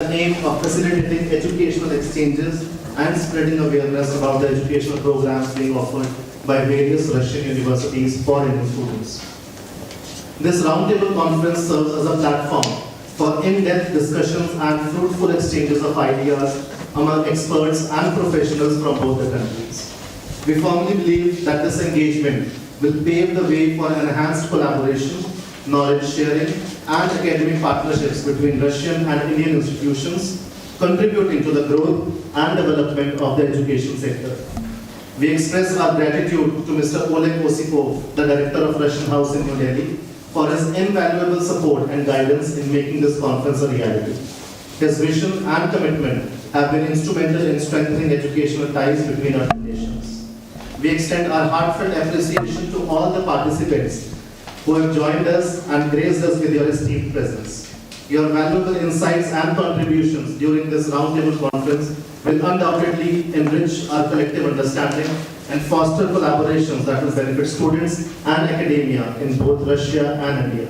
the aim of facilitating educational exchanges and spreading awareness about the educational programs being offered by various Russian universities for Indian students. This roundtable conference serves as a platform for in-depth discussions and fruitful exchanges of ideas among experts and professionals from both the countries. We firmly believe that this engagement will pave the way for enhanced collaboration, knowledge sharing, and academic partnerships between Russian and Indian institutions, contributing to the growth and development of the education sector. We express our gratitude to Mr. Oleg Osipov, the Director of Russian House in New Delhi, for his invaluable support and guidance in making this conference a reality. His vision and commitment have been instrumental in strengthening educational ties between our nations. We extend our heartfelt appreciation to all the participants who have joined us and graced us with your esteemed presence. Your valuable insights and contributions during this roundtable conference will undoubtedly enrich our collective understanding and foster collaborations that will benefit students and academia in both Russia and India.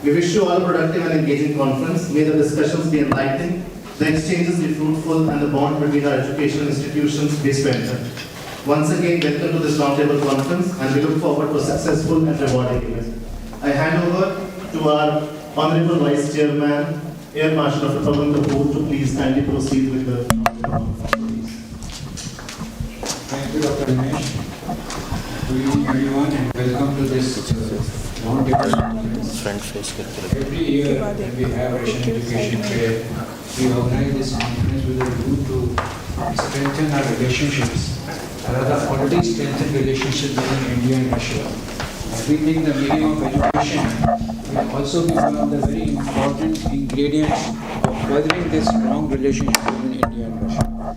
We wish you all a productive and engaging conference. May the discussions be enlightening, the exchanges be fruitful, and the bond between our educational institutions be strengthened. Once again, welcome to this roundtable conference, and we look forward to a successful and rewarding event. I hand over to our Honorable Vice Chairman, Air Marshal of Pavan Kapoor, to please kindly proceed with the roundtable conference. Thank you, Dr. Dinesh. Good evening, everyone, and welcome to this roundtable conference. Every year, when we have Russian Education Fair, we organize this conference with a view to strengthen our relationships, rather already strengthened relationships between India and Russia. We think the medium of education will also be one of the very important ingredients of furthering this strong relationship between India and Russia.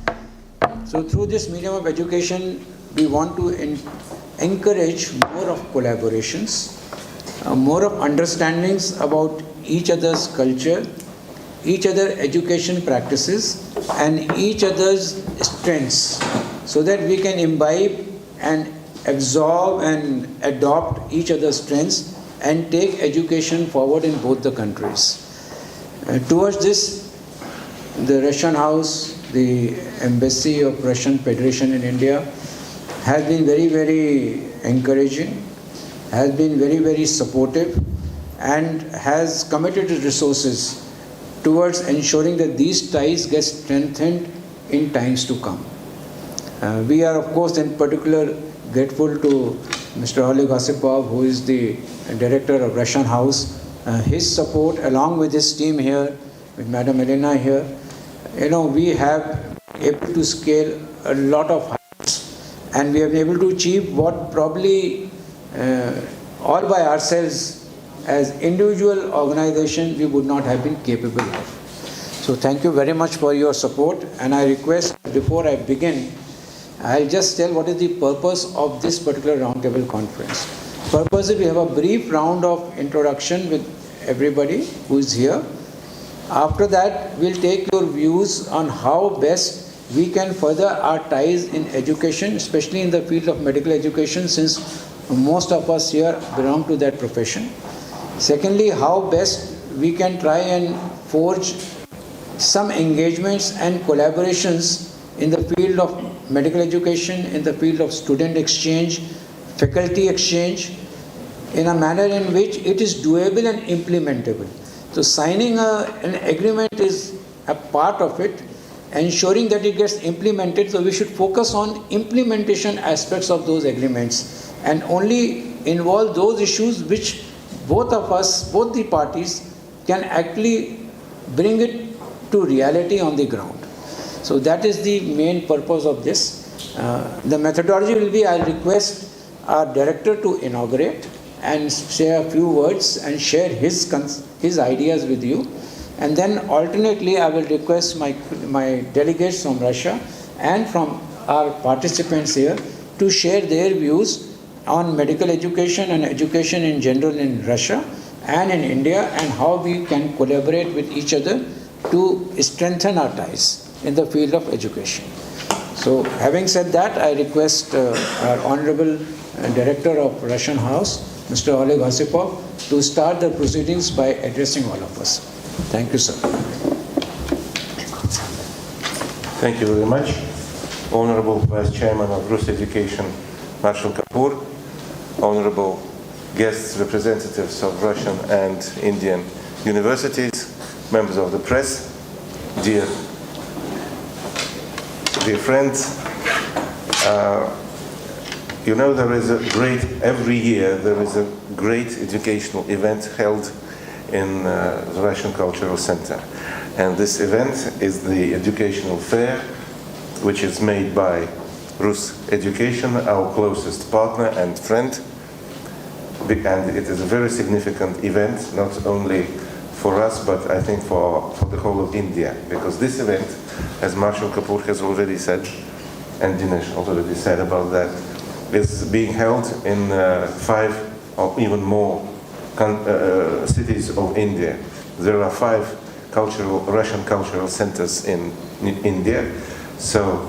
So through this medium of education, we want to encourage more of collaborations, more of understandings about each other's culture, each other's education practices, and each other's strengths, so that we can imbibe and absorb and adopt each other's strengths and take education forward in both the countries. Towards this, the Russian House, the Embassy of Russian Federation in India, has been very, very encouraging, has been very, very supportive, and has committed its resources towards ensuring that these ties get strengthened in times to come. We are, of course, in particular grateful to Mr. Oleg Osipov, who is the Director of Russian House. His support, along with his team here, with Madam Elena here, we have able to scale a lot of heights, and we have been able to achieve what probably all by ourselves as individual organization we would not have been capable of. So thank you very much for your support, and I request, before I begin, I'll just tell what is the purpose of this particular roundtable conference. Purpose is we have a brief round of introduction with everybody who is here. After that, we'll take your views on how best we can further our ties in education, especially in the field of medical education, since most of us here belong to that profession. Secondly, how best we can try and forge some engagements and collaborations in the field of medical education, in the field of student exchange, faculty exchange, in a manner in which it is doable and implementable. So signing an agreement is a part of it, ensuring that it gets implemented. So we should focus on implementation aspects of those agreements and only involve those issues which both of us, both the parties, can actually bring it to reality on the ground. So that is the main purpose of this. The methodology will be, I'll request our director to inaugurate and say a few words and share his ideas with you. And then alternately, I will request my delegates from Russia and from our participants here to share their views on medical education and education in general in Russia and in India, and how we can collaborate with each other to strengthen our ties in the field of education. So having said that, I request our Honorable Director of Russian House, Mr. Oleg Osipov, to start the proceedings by addressing all of us. Thank you, sir. Thank you very much. Honorable Vice Chairman of Rus Education, Marshal Kapoor, honorable guests, representatives of Russian and Indian universities, members of the press, dear friends, you know every year there is a great educational event held in the Russian Cultural Center. And this event is the educational fair, which is made by Rus Education, our closest partner and friend. And it is a very significant event, not only for us, but I think for the whole of India. Because this event, as Marshal Kapoor has already said, and Dinesh already said about that, is being held in 5 or even more cities of India. There are 5 Russian cultural centers in India. So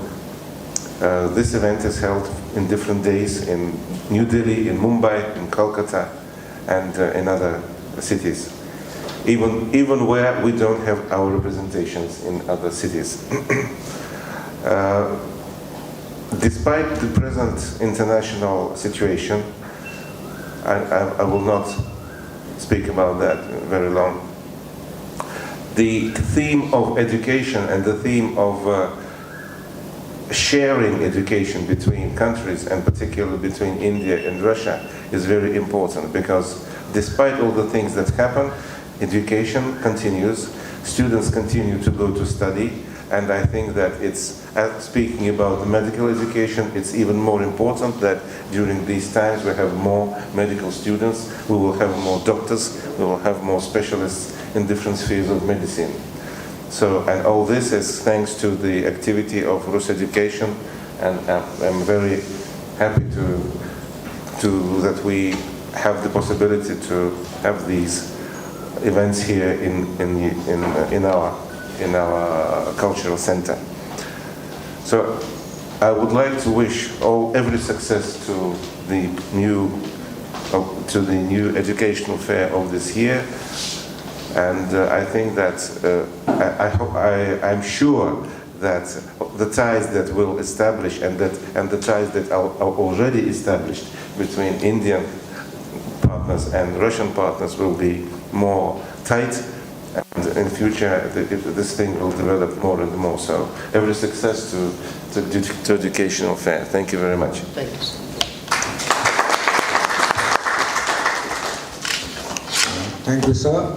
this event is held in different days in New Delhi, in Mumbai, in Kolkata, and in other cities. Even where we don't have our representations in other cities. Despite the present international situation, I will not speak about that very long. The theme of education and the theme of sharing education between countries, and particularly between India and Russia, is very important, because despite all the things that happen, education continues, students continue to go to study, and I think that it's, speaking about the medical education, it's even more important that during these times we have more medical students, we will have more doctors, we will have more specialists in different spheres of medicine. So, and all this is thanks to the activity of Rus Education, and I'm very happy that we have the possibility to have these events here in our cultural center. So, I would like to wish every success to the new educational fair of this year. And I think that I'm sure that the ties that will establish and the ties that are already established between Indian partners and Russian partners will be more tight, and in future this thing will develop more and more. So every success to educational fair. Thank you very much. Thank you. Thank you, sir.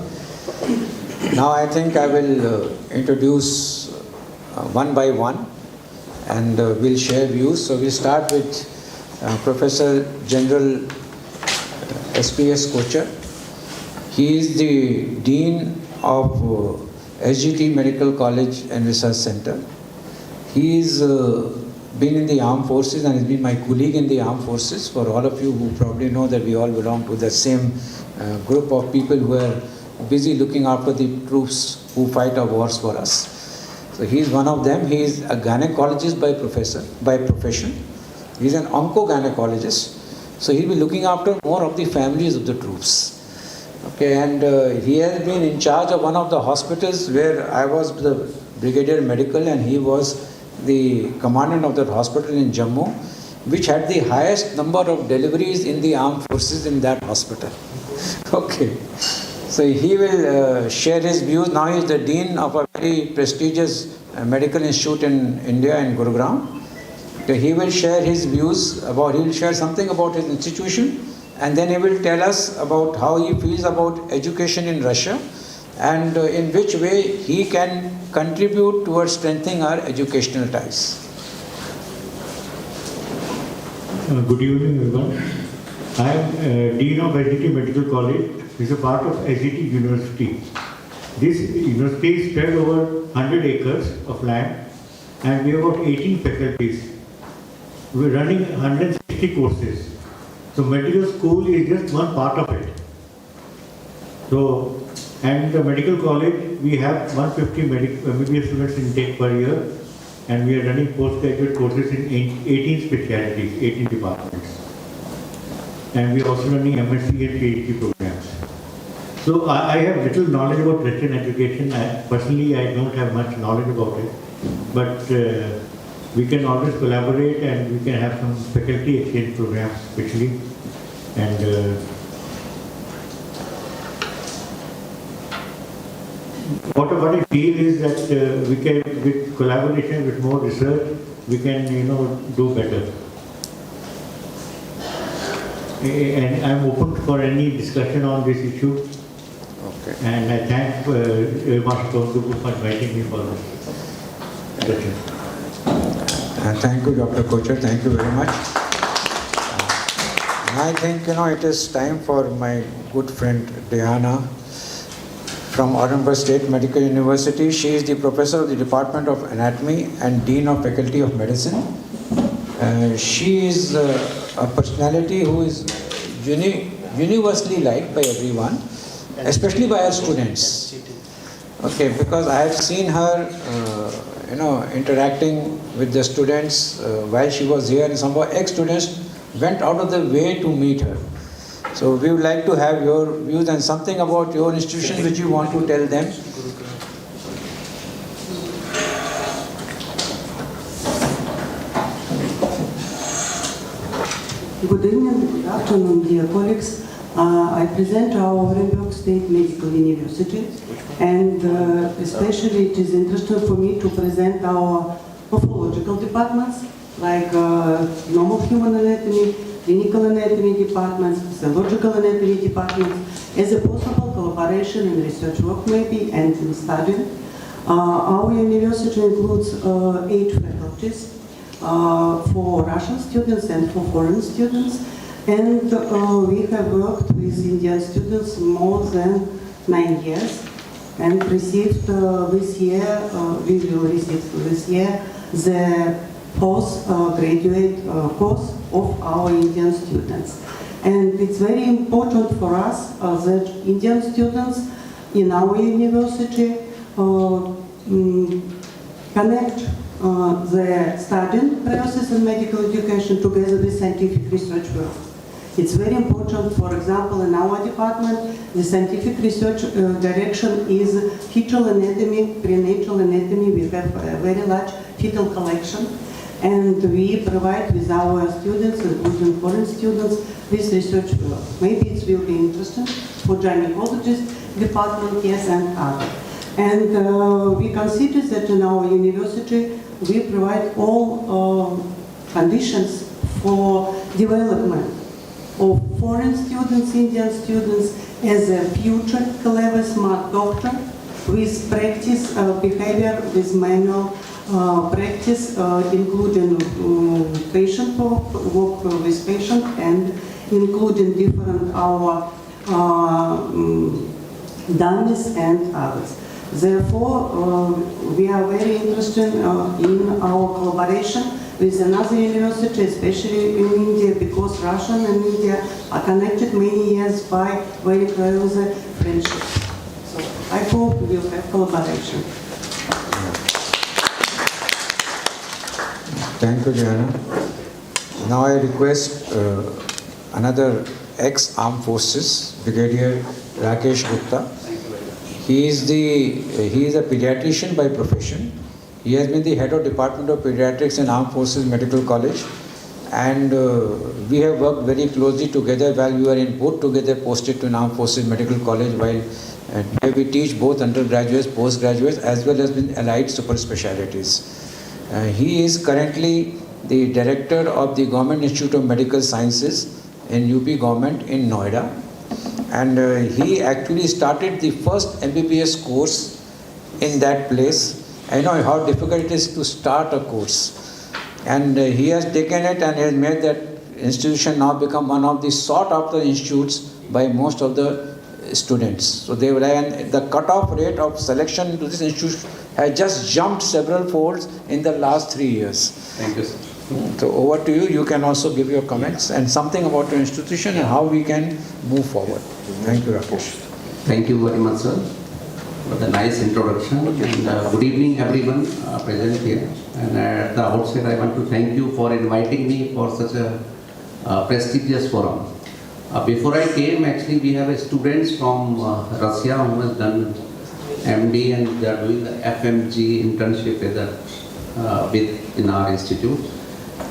Now I think I will introduce one by one, and we'll share views. So we'll start with Professor General SPS Kochar. He is the Dean of SGT Medical College and Research Center. He is been in the armed forces and has been my colleague in the armed forces. For all of you who probably know that we all belong to the same group of people who are busy looking after the troops who fight our wars for us. So he is one of them. He is a gynecologist by profession. He is an onco-gynecologist. So he will be looking after more of the families of the troops. Okay, and he has been in charge of one of the hospitals where I was the brigadier medical, and he was the commandant of that hospital in Jammu, which had the highest number of deliveries in the armed forces in that hospital. Okay. So he will share his views. Now he is the dean of a very prestigious medical institute in India, in Gurugram. So he will share his views he will share something about his institution, and then he will tell us about how he feels about education in Russia, and in which way he can contribute towards strengthening our educational ties. Good evening, everyone. I am Dean of SGT Medical College. It's a part of SGT University. This university is spread over 100 acres of land, and we have about 18 faculties. We're running 160 courses. So medical school is just one part of it. So, and the medical college, we have 150 MBBS students intake per year, and we are running postgraduate courses in 18 specialties, 18 departments. And we are also running MSc and PhD programs. So I have little knowledge about Russian education. Personally, I don't have much knowledge about it. But we can always collaborate and we can have some faculty exchange programs, especially. And what I feel is that we can, with collaboration, with more research, we can, do better. And I'm open for any discussion on this issue. Okay. And I thank Master Kolkata for inviting me for this discussion. Thank you, Dr. Kocher. Thank you very much. I think, it is time for my good friend Diana from Orange State Medical University. She is the professor of the Department of Anatomy and Dean of Faculty of Medicine. She is a personality who is universally liked by everyone, especially by our students. Okay, because I have seen her, interacting with the students while she was here, and some of our ex-students went out of the way to meet her. So we would like to have your views and something about your institution which you want to tell them. Good evening, good afternoon, dear colleagues. I present our Orange State Medical University, and especially it is interesting for me to present our pathological departments like normal human anatomy, clinical anatomy departments, physiological anatomy departments, as a possible collaboration in research work maybe and in study. Our university includes 8 faculties for Russian students and for foreign students, and we have worked with Indian students more than 9 years and received this year, we will receive this year the postgraduate course of our Indian students. And it's very important for us that Indian students in our university connect the studying process in medical education together with scientific research work. It's very important, for example, in our department, the scientific research direction is fetal anatomy, prenatal anatomy. We have a very large fetal collection, and we provide with our students, including foreign students, this research work. Maybe it will be interesting for gynecologist department, yes, and others. And we consider that in our university we provide all conditions for development of foreign students, Indian students, as a future clever, smart doctor with practice behavior, with manual practice, including patient work with patient, and including different our dummies and others. Therefore, we are very interested in our collaboration with another university, especially in India, because Russia and India are connected many years by very close friendship. So I hope we will have collaboration. Thank you, Diana. Now I request another ex-armed forces, Brigadier Rakesh Gupta. He is a pediatrician by profession. He has been the head of Department of Pediatrics in Armed Forces Medical College, and we have worked very closely together while we were both together posted to Armed Forces Medical College, while we teach both undergraduates, postgraduates, as well as in allied super specialities. He is currently the director of the Government Institute of Medical Sciences in UP government in Noida, and he actually started the first MBBS course in that place. I know how difficult it is to start a course, and he has taken it and has made that institution now become one of the sought after institutes by most of the students. So they will, and the cutoff rate of selection into this institute has just jumped several folds in the last 3 years. Thank you, sir. So over to you. You can also give your comments and something about your institution and how we can move forward. Thank you, Rakesh. Thank you very much, sir, for the nice introduction. And good evening, everyone present here. And at the outset, I want to thank you for inviting me for such a prestigious forum. Before I came, actually, we have students from Russia who has done MD and they are doing the FMG internship in our institute.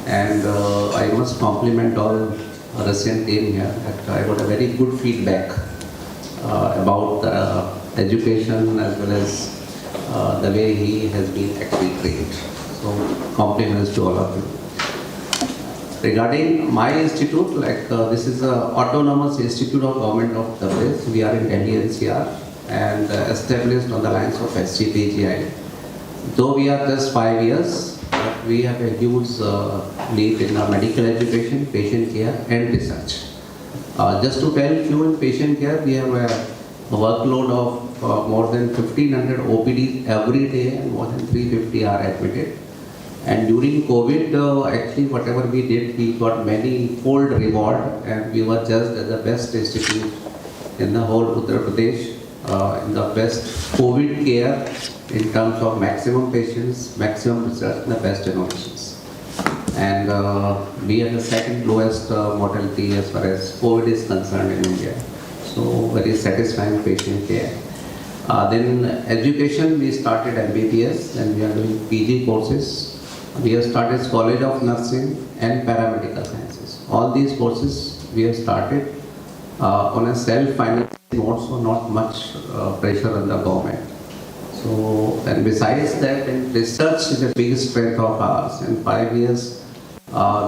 And I must compliment all Russian team here. That I got a very good feedback about education as well as the way he has been actually trained. So compliments to all of you. Regarding my institute, this is an autonomous institute of government of the place. We are in Delhi NCR and established on the lines of SGPGI. Though we are just 5 years, but we have a huge lead in our medical education, patient care and research. Just to tell you, in patient care, we have a workload of more than 1500 OPDs every day and more than 350 are admitted. And during COVID, actually whatever we did, we got many fold reward and we were judged as the best institute in the whole Uttar Pradesh, in the best COVID care in terms of maximum patients, maximum research and the best innovations. And we are the second lowest mortality as far as COVID is concerned in India. So very satisfying patient care. Then education, we started MBBS and we are doing PG courses. We have started College of Nursing and Paramedical Sciences. All these courses we have started on a self-financing mode, so not much pressure on the government. So, and besides that, research is a big strength of ours. In 5 years,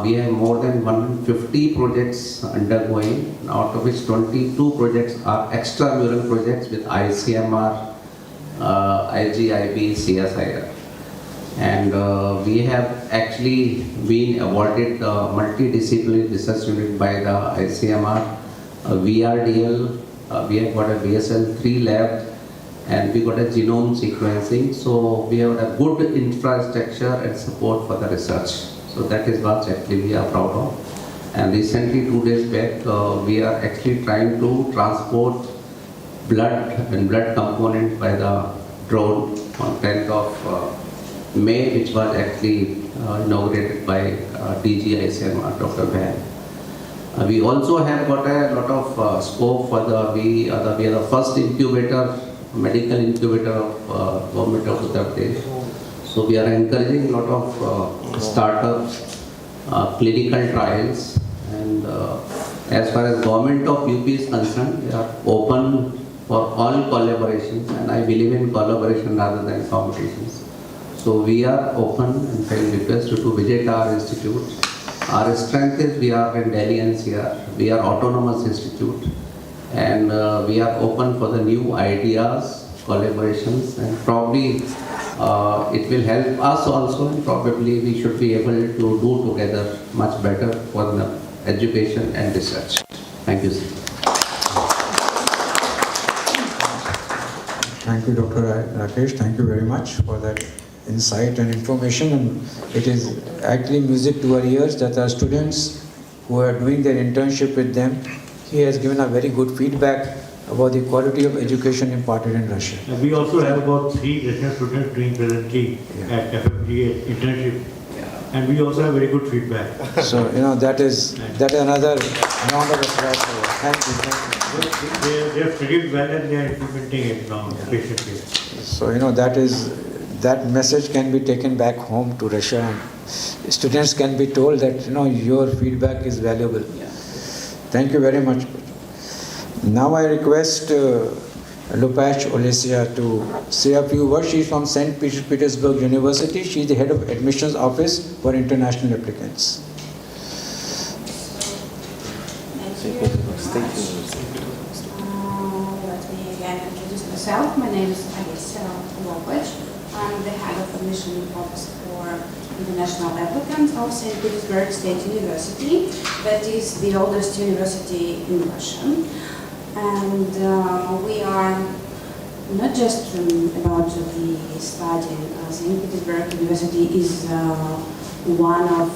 we have more than 150 projects undergoing, out of which 22 projects are extramural projects with ICMR, IGIB, CSIR. And we have actually been awarded multidisciplinary research unit by the ICMR, VRDL, we have got a BSL-3 lab, and we got a genome sequencing. So we have a good infrastructure and support for the research. So that is what actually we are proud of. And recently, 2 days back, we are actually trying to transport blood and blood component by the drone on 10th of May, which was actually inaugurated by DG ICMR, Dr. Van. We also have got a lot of scope for we are the first incubator, medical incubator of government of Uttar Pradesh. So we are encouraging a lot of startups, clinical trials, and as far as government of UP is concerned, we are open for all collaborations, and I believe in collaboration rather than competitions. So we are open and I request you to visit our institute. Our strength is we are in Delhi NCR, we are autonomous institute, and we are open for the new ideas, collaborations, and probably it will help us also, and probably we should be able to do together much better for the education and research. Thank you, sir. Thank you, Dr. Rakesh. Thank you very much for that insight and information. And it is actually music to our ears that our students who are doing their internship with them, he has given a very good feedback about the quality of education imparted in Russia. We also have about 3 Russian students doing presently at FFGA internship. And we also have very good feedback. So, that is another round of applause. Thank you. They have studied well and they are implementing it now patiently. So, that message can be taken back home to Russia, and students can be told that, your feedback is valuable. Thank you very much. Now I request Lupash Olesia to say a few words. She is from St. Petersburg University. She is the head of admissions office for international applicants. Thank you very much. Let me again introduce myself. My name is Alicia Lupash. I'm the head of admission office for international applicants of St. Petersburg State University. That is the oldest university in Russia. And we are not just about the study. St. Petersburg University is one of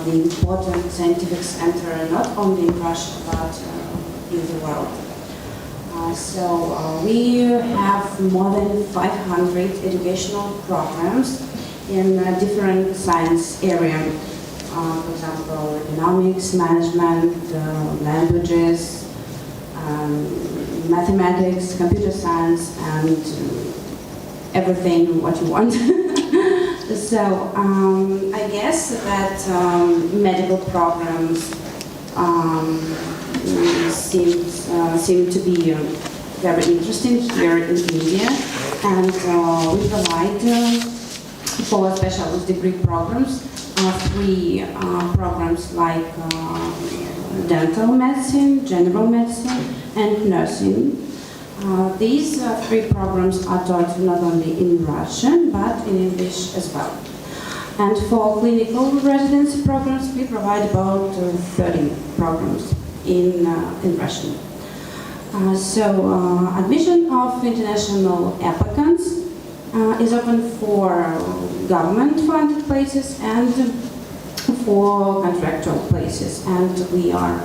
the important scientific centers, not only in Russia, but in the world. So we have more than 500 educational programs in different science areas. for example, economics, management, languages, mathematics, computer science, and everything what you want. So I guess that medical programs seem to be very interesting here in India, and we provide for specialist degree programs 3 programs like dental medicine, general medicine, and nursing. These 3 programs are taught not only in Russian but in English as well. And for clinical residency programs, we provide about 30 programs in Russian. So admission of international applicants is open for government-funded places and for contractual places, and we are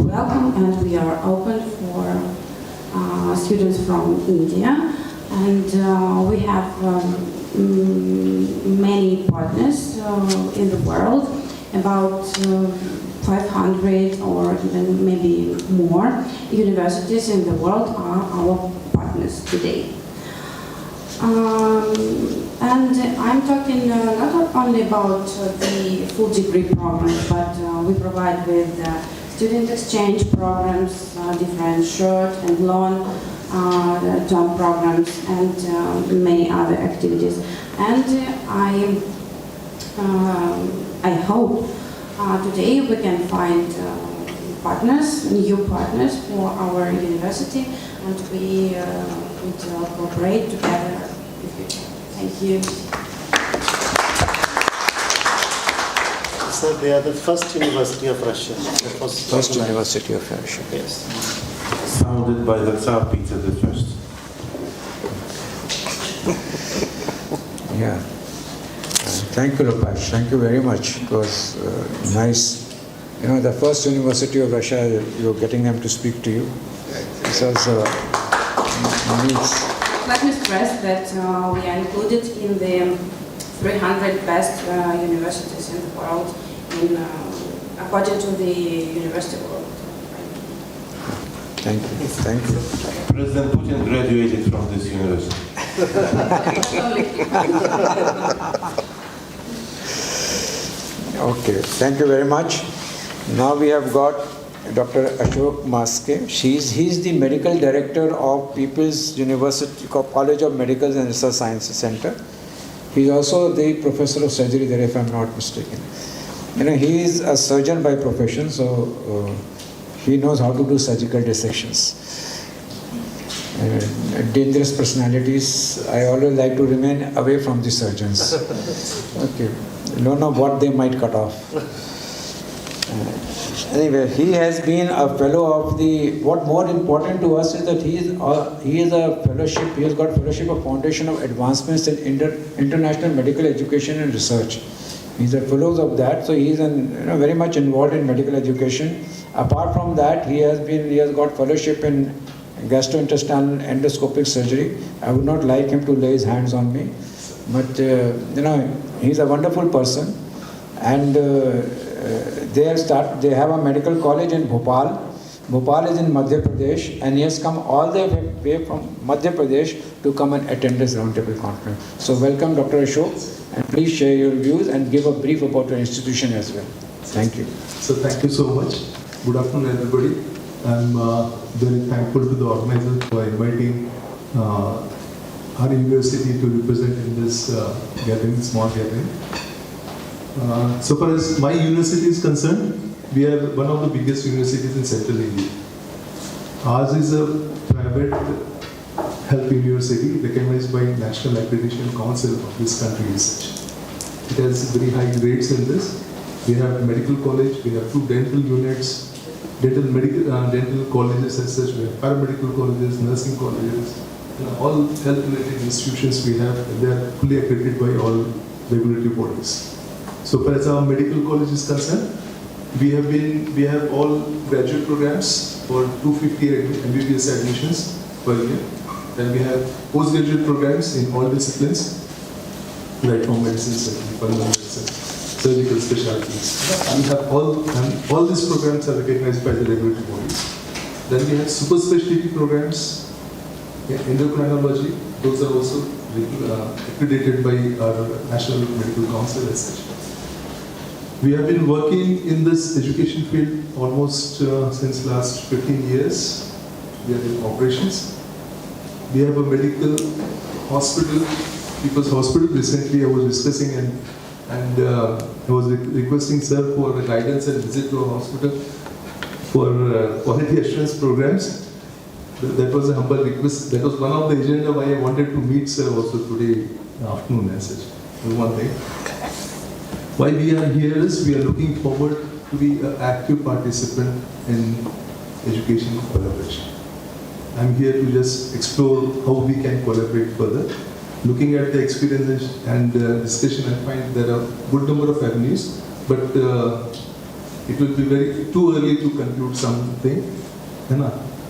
welcome and we are open for students from India, and we have many partners in the world, about 500 or even maybe more universities in the world are our partners today. And I'm talking not only about the full degree programs, but we provide with student exchange programs, different short and long term programs, and many other activities. And I hope today we can find partners, new partners for our university, and we would cooperate together in the future. Thank you. So they are the first university of Russia. First university of Russia. Yes. Founded by the Tsar Peter I. Yeah. Thank you, Rupesh. Thank you very much. It was nice. You know, the first university of Russia, you're getting them to speak to you. This also needs. Let me stress that we are included in the 300 best universities in the world, according to the University World. Thank you. Thank you. President Putin graduated from this university. Okay, thank you very much. Now we have got Dr. Ashok Maske. He's the medical director of People's University College of Medical and Research Sciences Center. He's also the professor of surgery there, if I'm not mistaken. You know, he is a surgeon by profession, so he knows how to do surgical dissections. Dangerous personalities, I always like to remain away from the surgeons. Okay, you don't know what they might cut off. Anyway, he has been a fellow of the, what more important to us is that he is a fellowship, he has got fellowship of Foundation of Advancements in International Medical Education and Research. He's a fellow of that, so he is very much involved in medical education. Apart from that, he has got fellowship in gastrointestinal endoscopic surgery. I would not like him to lay his hands on me, but he's a wonderful person, and they have a medical college in Bhopal. Bhopal is in Madhya Pradesh, and he has come all the way from Madhya Pradesh to come and attend this roundtable conference. So welcome, Dr. Ashok, and please share your views and give a brief about your institution as well. Thank you. So thank you so much. Good afternoon, everybody. I'm very thankful to the organizers for inviting our university to represent in this gathering, small gathering. So far as my university is concerned, we are one of the biggest universities in Central India. Ours is a private health university recognized by National Accreditation Council of this country research. It has very high grades in this. We have medical college, we have 2 dental units, dental colleges as such, we have paramedical colleges, nursing colleges, all health-related institutions we have, and they are fully accredited by all regulatory bodies. So far as our medical college is concerned, we have all graduate programs for 250 MBBS admissions per year. Then we have postgraduate programs in all disciplines, like home medicine, pulmonary medicine. surgical specialties. We have all these programs are recognized by the regulatory bodies. Then we have super specialty programs, endocrinology. Those are also accredited by our National Medical Council as such. We have been working in this education field almost since last 15 years. We are in operations. We have a medical hospital, People's Hospital. Recently I was discussing and I was requesting sir for a guidance and visit to our hospital for quality assurance programs. That was a humble request. That was one of the agenda why I wanted to meet sir also today afternoon as such. One thing. Why we are here is we are looking forward to be an active participant in education collaboration. I'm here to just explore how we can collaborate further. Looking at the experiences and discussion, I find there are a good number of avenues, but it will be too early to conclude something.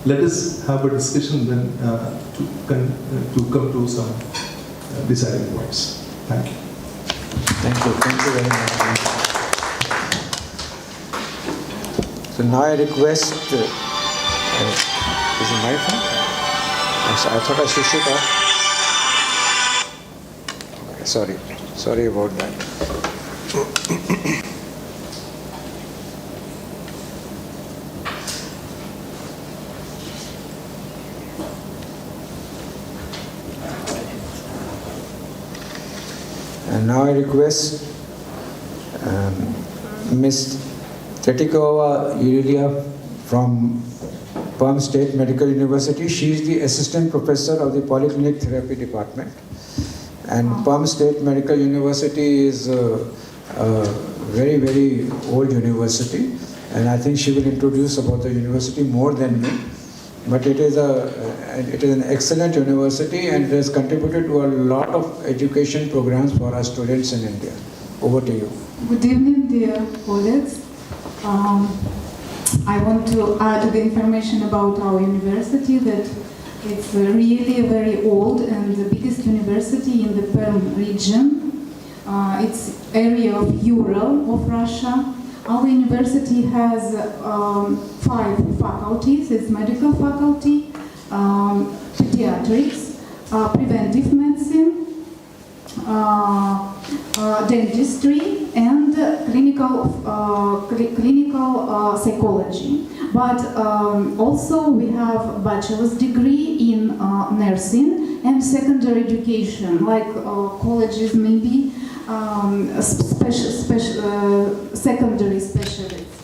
Let us have a discussion then to come to some deciding points. Thank you. Thank you very much. So now I request, is it my phone? I thought I switched it off. Okay, sorry about that. And now I request Ms. Tretikova Yulia from Palm State Medical University. She is the Assistant Professor of the Polyclinic Therapy Department. And Palm State Medical University is a very, very old university. And I think she will introduce about the university more than me. But it is an excellent university and it has contributed to a lot of education programs for our students in India. Over to you. Good evening, dear colleagues. I want to add the information about our university that it's really very old and the biggest university in the Perm region. It's area of Ural of Russia. Our university has 5 faculties. It's medical faculty, pediatrics, preventive medicine, dentistry, and clinical psychology. But also we have bachelor's degree in nursing and secondary education, like colleges maybe. Secondary specialists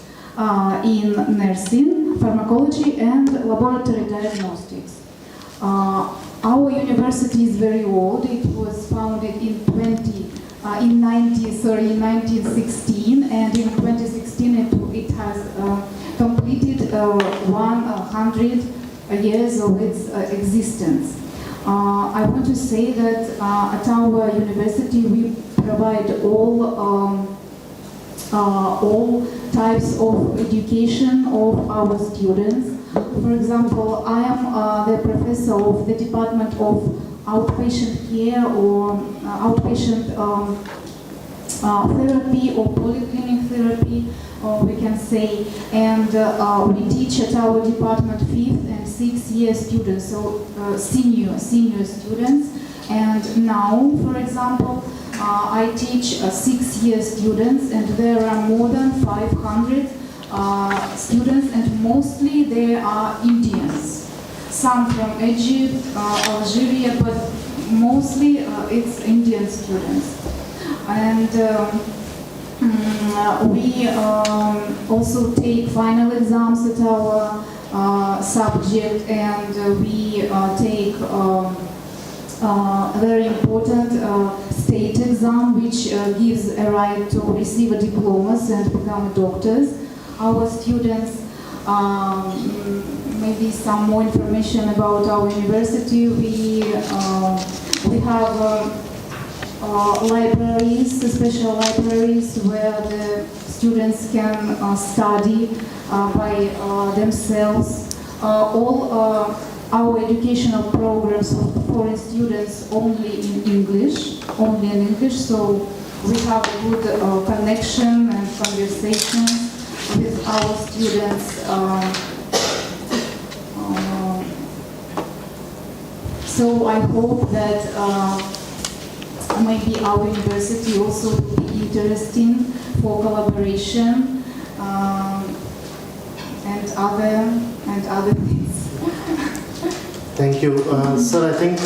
in nursing, pharmacology, and laboratory diagnostics. Our university is very old. It was founded in 1916, and in 2016 it has completed 100 years of its existence. I want to say that at our university we provide all types of education of our students. For example, I am the professor of the Department of Outpatient Care or Outpatient Therapy or Polyclinic Therapy, we can say, and we teach at our department 5th and 6th year students, so senior students. And now, for example, I teach 6th year students, and there are more than 500 students, and mostly they are Indians. Some from Egypt, Algeria, but mostly it's Indian students. And we also take final exams at our subject, and we take very important state exam, which gives a right to receive a diplomas and become doctors. Our students, maybe some more information about our university. We have libraries, special libraries, where the students can study by themselves. All our educational programs for foreign students only in English, so we have a good connection and conversation with our students. So I hope that maybe our university also will be interesting for collaboration and other things. Thank you. Sir, I think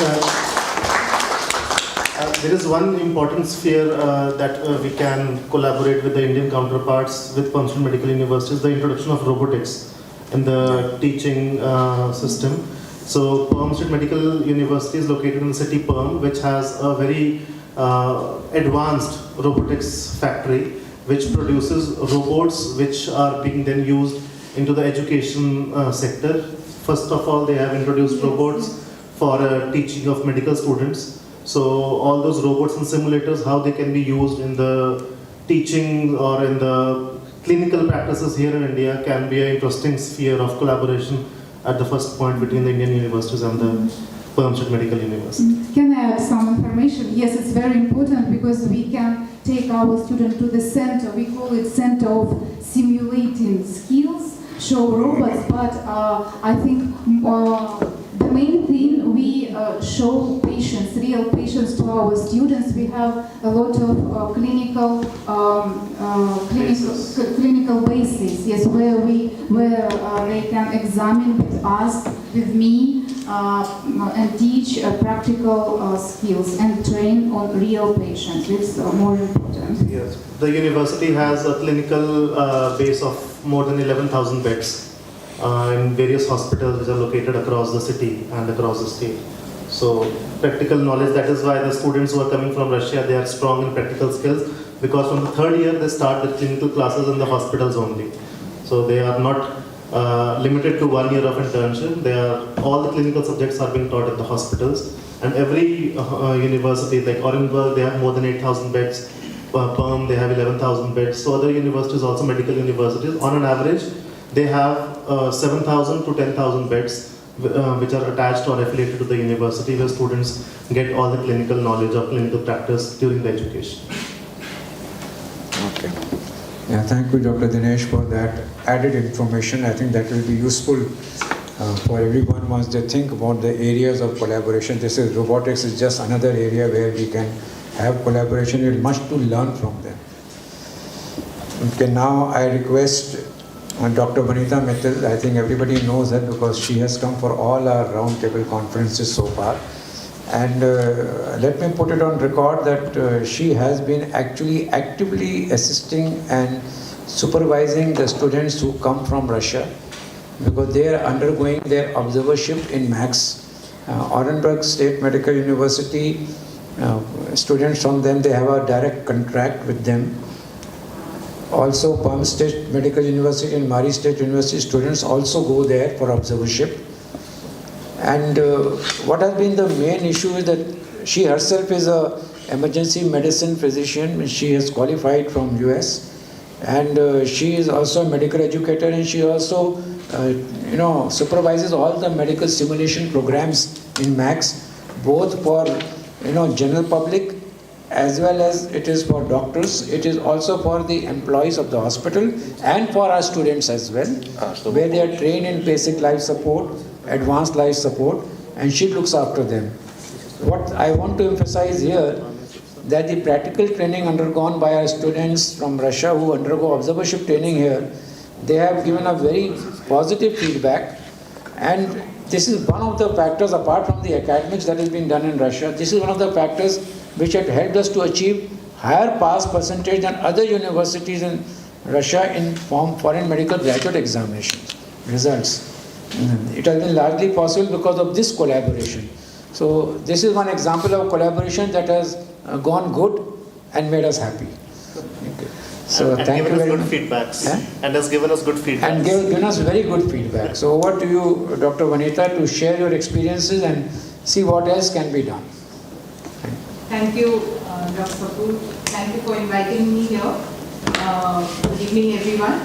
there is one important sphere that we can collaborate with the Indian counterparts with Permanent Medical Universities, the introduction of robotics in the teaching system. So Perm State Medical University is located in the city Perm, which has a very advanced robotics factory, which produces robots which are being then used into the education sector. First of all, they have introduced robots for teaching of medical students. So all those robots and simulators, how they can be used in the teaching or in the clinical practices here in India can be an interesting sphere of collaboration at the first point between the Indian universities and the Permanent Medical University. Can I add some information? Yes, it's very important because we can take our students to the center. We call it Center of Simulating Skills, show robots, but I think the main thing, we show patients, real patients to our students. We have a lot of clinical basis, yes, where they can examine with us, with me, and teach practical skills and train on real patients. It's more important. Yes, the university has a clinical base of more than 11,000 beds. In various hospitals which are located across the city and across the state. So practical knowledge, that is why the students who are coming from Russia, they are strong in practical skills, because from the third year they start the clinical classes in the hospitals only. So they are not limited to 1 year of internship. All the clinical subjects are being taught at the hospitals, and every university like Orenburg, they have more than 8,000 beds. Perm, they have 11,000 beds. So other universities, also medical universities, on an average, they have 7,000 to 10,000 beds which are attached or affiliated to the university, where students get all the clinical knowledge of clinical practice during the education. Okay. Yeah, thank you, Dr. Dinesh, for that added information. I think that will be useful for everyone once they think about the areas of collaboration. This is robotics is just another area where we can have collaboration. We have much to learn from them. Okay, now I request Dr. Vanita Mittal. I think everybody knows her because she has come for all our roundtable conferences so far. And let me put it on record that she has been actually actively assisting and supervising the students who come from Russia, because they are undergoing their observership in MAX. Orenburg State Medical University, students from them, they have a direct contract with them. Also, Palm State Medical University and Mari State University students also go there for observership. And what has been the main issue is that she herself is a emergency medicine physician. She has qualified from US, and she is also a medical educator, and she also supervises all the medical simulation programs in MAX, both for general public as well as it is for doctors. It is also for the employees of the hospital and for our students as well, where they are trained in basic life support, advanced life support, and she looks after them. What I want to emphasize here, that the practical training undergone by our students from Russia who undergo observership training here, they have given a very positive feedback, and this is one of the factors, apart from the academics that has been done in Russia, this is one of the factors which had helped us to achieve higher pass percentage than other universities in Russia in foreign medical graduate examinations results. It has been largely possible because of this collaboration. So this is one example of collaboration that has gone good and made us happy. Okay. So and thank you very much. And given us good feedbacks. And has given us good feedback. And given us very good feedback. So over to you, Dr. Vanita, to share your experiences and see what else can be done. Thank you, Dr. Kapoor. Thank you for inviting me here. Good evening, everyone.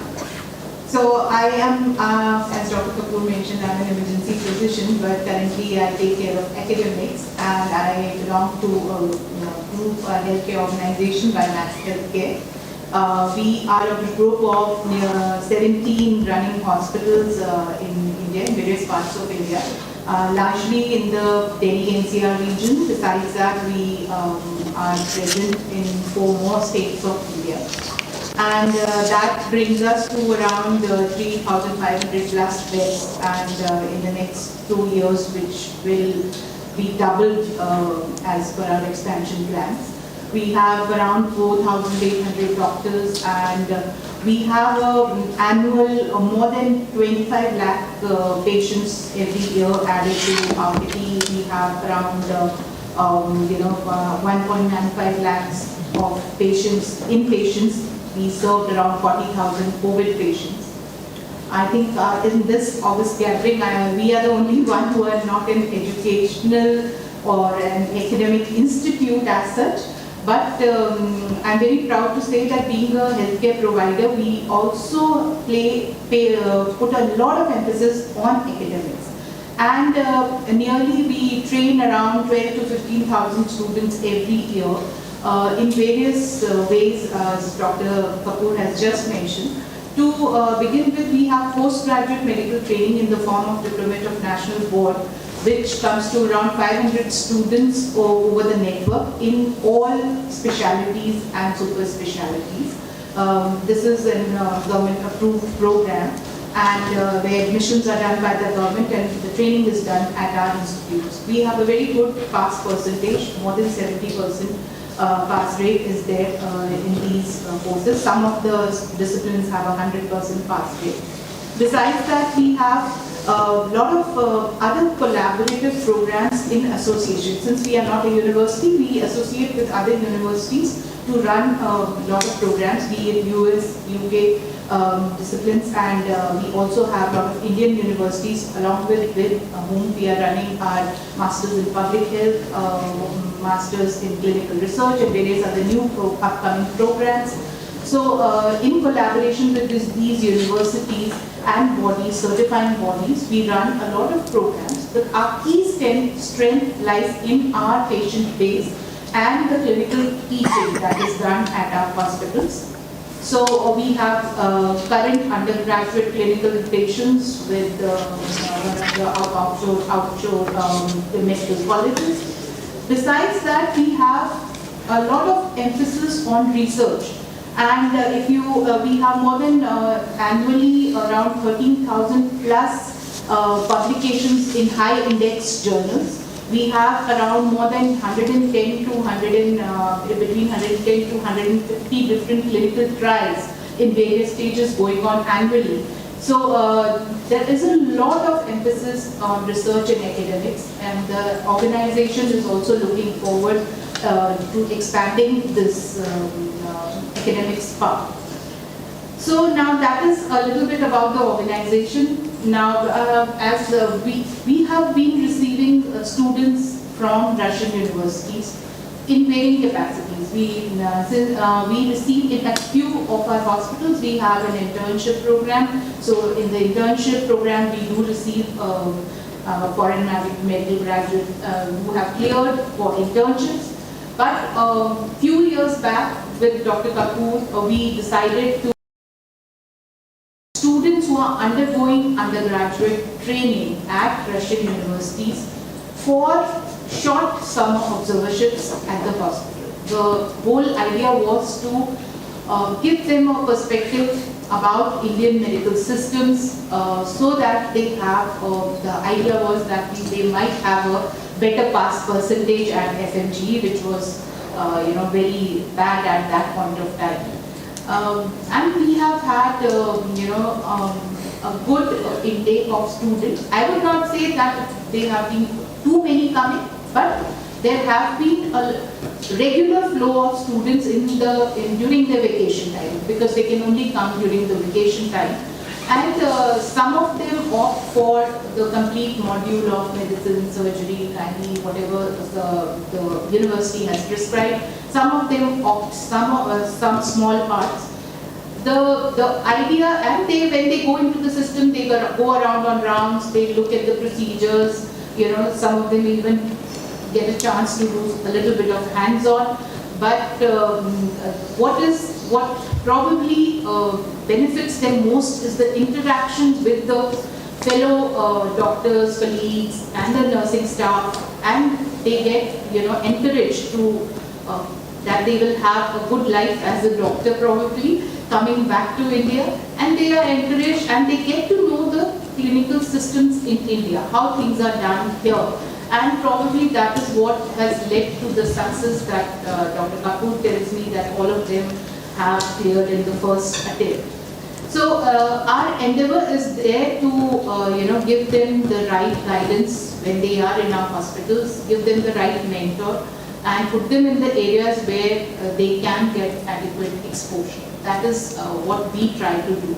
So I am, as Dr. Kapoor mentioned, I'm an emergency physician, but currently I take care of academics, and I belong to a group, an healthcare organization by Max Healthcare. We are a group of near 17 running hospitals in India, in various parts of India, largely in the Delhi NCR region. Besides that, we are present in 4 more states of India. And that brings us to around 3,500 plus beds, and in the next 2 years, which will be doubled as per our expansion plans. We have around 4,800 doctors, and we have annual more than 25 lakh patients every year added to our kitty. We have around 1.95 lakhs of patients, inpatients. We served around 40,000 COVID patients. I think in this August gathering, we are the only one who are not an educational or an academic institute as such. But I'm very proud to say that being a healthcare provider, we also put a lot of emphasis on academics. And nearly we train around 12 to 15,000 students every year in various ways, as Dr. Kapoor has just mentioned. To begin with, we have postgraduate medical training in the form of Diplomat of National Board, which comes to around 500 students over the network in all specialities and super specialities. This is a government-approved program, and where admissions are done by the government and the training is done at our institutes. We have a very good pass percentage, more than 70%. Pass rate is there in these courses. Some of the disciplines have a 100% pass rate. Besides that, we have a lot of other collaborative programs in association. Since we are not a university, we associate with other universities to run a lot of programs, be it US, UK disciplines, and we also have a lot of Indian universities along with whom we are running our Masters in Public Health, Masters in Clinical Research, and various other new upcoming programs. So in collaboration with these universities and bodies, certifying bodies, we run a lot of programs. But our key strength lies in our patient base and the clinical teaching that is done at our hospitals. So we have current undergraduate clinical patients with one of the outshore medical colleges. Besides that, we have a lot of emphasis on research. And we have more than annually around 13,000 plus publications in high index journals. We have around more than 110 to 150 different clinical trials in various stages going on annually. So there is a lot of emphasis on research and academics, and the organization is also looking forward to expanding this academics part. So now that is a little bit about the organization. Now, as we have been receiving students from Russian universities in varying capacities. We receive in a few of our hospitals, we have an internship program. So in the internship program, we do receive foreign medical graduates who have cleared for internships. But a few years back with Dr. Kapoor, we decided to students who are undergoing undergraduate training at Russian universities for short summer observerships at the hospital. The whole idea was to give them a perspective about Indian medical systems so that they have, the idea was that they might have a better pass percentage at FMG, which was very bad at that point of time. And we have had a good intake of students. I would not say that there have been too many coming, but there have been a regular flow of students during the vacation time, because they can only come during the vacation time. And some of them opt for the complete module of medicine, surgery, gynae, whatever the university has prescribed. Some of them opt some small parts. The idea, and when they go into the system, they go around on rounds, they look at the procedures, some of them even get a chance to do a little bit of hands-on. but what probably benefits them most is the interaction with the fellow doctors, colleagues, and the nursing staff, and they get encouraged to that they will have a good life as a doctor probably coming back to India, and they are encouraged and they get to know the clinical systems in India, how things are done here, and probably that is what has led to the success that Dr. Kapoor tells me that all of them have cleared in the first attempt. So our endeavor is there to give them the right guidance when they are in our hospitals, give them the right mentor, and put them in the areas where they can get adequate exposure. That is what we try to do.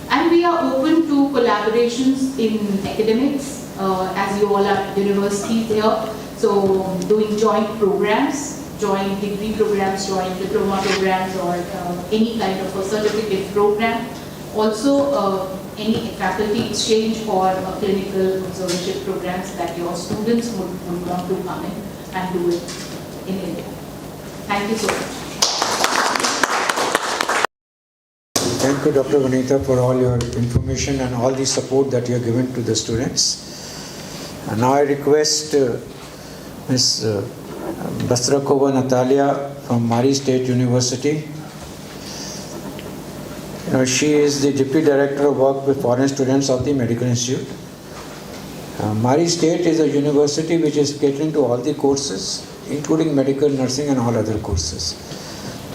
And we are open to collaborations in academics, as you all are universities here, so doing joint programs, joint degree programs, joint diploma programs, or any kind of a certificate program. Also any faculty exchange or clinical observership programs that your students would want to come in and do it in India. Thank you so much. Thank you, Dr. Vanitha, for all your information and all the support that you have given to the students. And now I request Ms. Bastrakova Natalia from Mari State University. She is the Deputy Director of Work with Foreign Students of the Medical Institute. Mari State is a university which is catering to all the courses, including medical, nursing, and all other courses.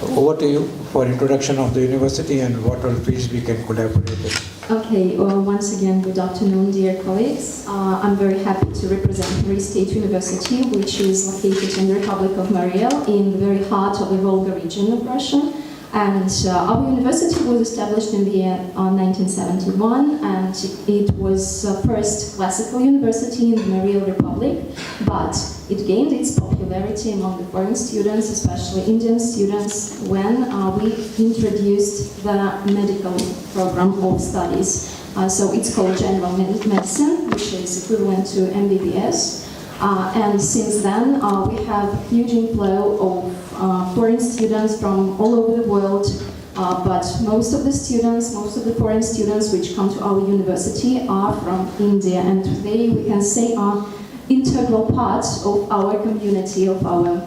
So over to you for introduction of the university and what all fields we can collaborate with. Okay, well, once again, good afternoon, dear colleagues. I'm very happy to represent Rus State University, which is located in the Republic of Mariel, in the very heart of the Volga region of Russia. And our university was established in the year 1971, and it was first classical university in the Mariel Republic, but it gained its popularity among the foreign students, especially Indian students, when we introduced the medical program of studies. So it's called General Medicine, which is equivalent to MBBS. And since then, we have a huge inflow of foreign students from all over the world, but most of the foreign students which come to our university are from India, and today we can say are integral parts of our community, of our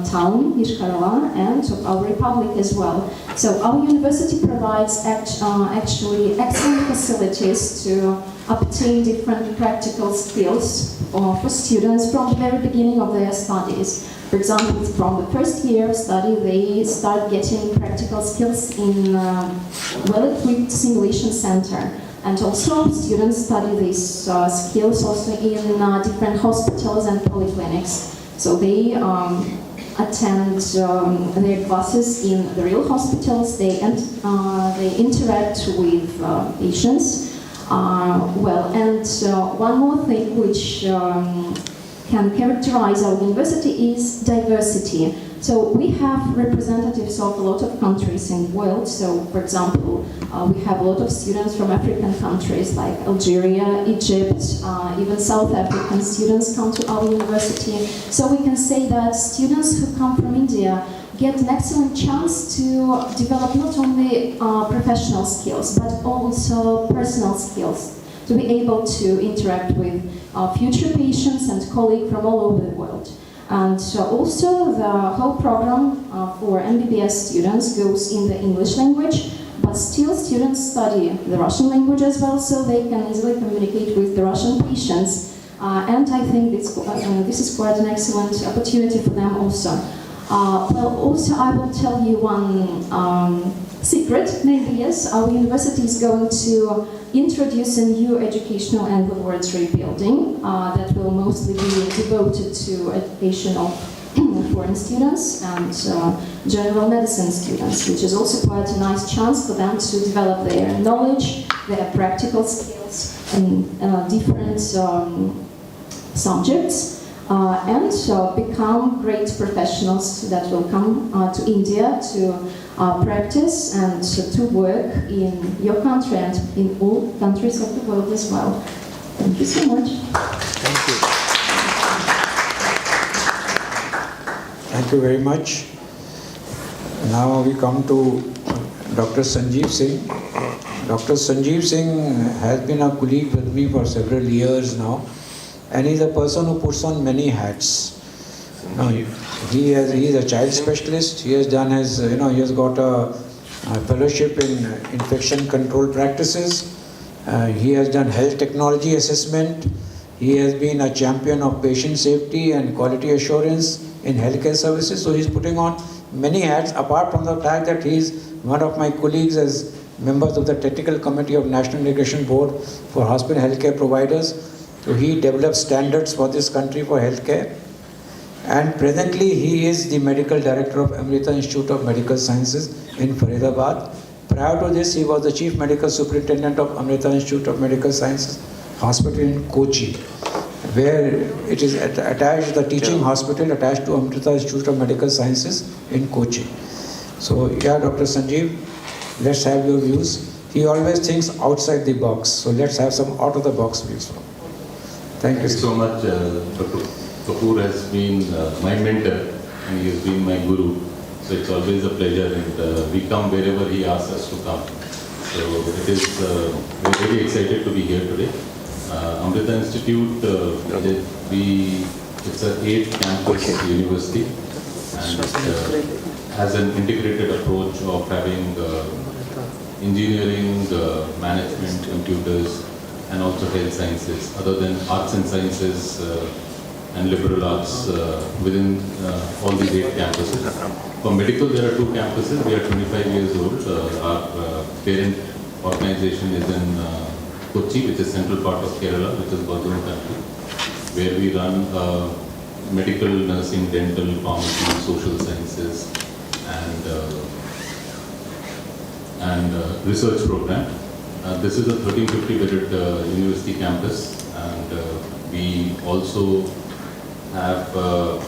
town, Ishkarala, and of our republic as well. So our university provides actually excellent facilities to obtain different practical skills for students from the very beginning of their studies. For example, from the first year of study, they start getting practical skills in well-equipped simulation center. And also, students study these skills also in different hospitals and polyclinics. So they attend their classes in the real hospitals. They interact with patients. One more thing which can characterize our university is diversity. So we have representatives of a lot of countries in the world. So, for example, we have a lot of students from African countries like Algeria, Egypt, even South African students come to our university. So we can say that students who come from India get an excellent chance to develop not only professional skills, but also personal skills, to be able to interact with future patients and colleagues from all over the world. And also the whole program for MBBS students goes in the English language, but still students study the Russian language as well, so they can easily communicate with the Russian patients. And I think this is quite an excellent opportunity for them also. Also I will tell you one secret. Maybe yes, our university is going to introduce a new educational and laboratory building that will mostly be devoted to education of foreign students and general medicine students, which is also quite a nice chance for them to develop their knowledge, their practical skills in different subjects. And become great professionals that will come to India to practice and to work in your country and in all countries of the world as well. Thank you so much. Thank you. Thank you very much. Now we come to Dr. Sanjeev Singh. Dr. Sanjeev Singh has been a colleague with me for several years now, and he's a person who puts on many hats. Now, he is a child specialist. He has done his, he has got a fellowship in infection control practices. He has done health technology assessment. He has been a champion of patient safety and quality assurance in healthcare services. So he's putting on many hats, apart from the fact that he is one of my colleagues as members of the Technical Committee of National Integration Board for Hospital Healthcare Providers. So he develops standards for this country for healthcare. And presently he is the Medical Director of Amrita Institute of Medical Sciences in Faridabad. Prior to this, he was the Chief Medical Superintendent of Amrita Institute of Medical Sciences Hospital in Kochi, where it is attached, the teaching hospital attached to Amrita Institute of Medical Sciences in Kochi. So yeah, Dr. Sanjeev, let's have your views. He always thinks outside the box, so let's have some out of the box views. Thank you so much. Dr. Kapoor has been my mentor and he has been my guru. So it's always a pleasure, and we come wherever he asks us to come. So it is, we're very excited to be here today. Amrita Institute, it's an 8-campus university, and it has an integrated approach of having engineering, management, computers, and also health sciences, other than arts and sciences and liberal arts within all these 8 campuses. For medical, there are 2 campuses. We are 25 years old. Our parent organization is in Kochi, which is central part of Kerala, which is Bangalore country, where we run medical, nursing, dental, pharmacy, social sciences, and research program. This is a 1350-bedded university campus, and we also have a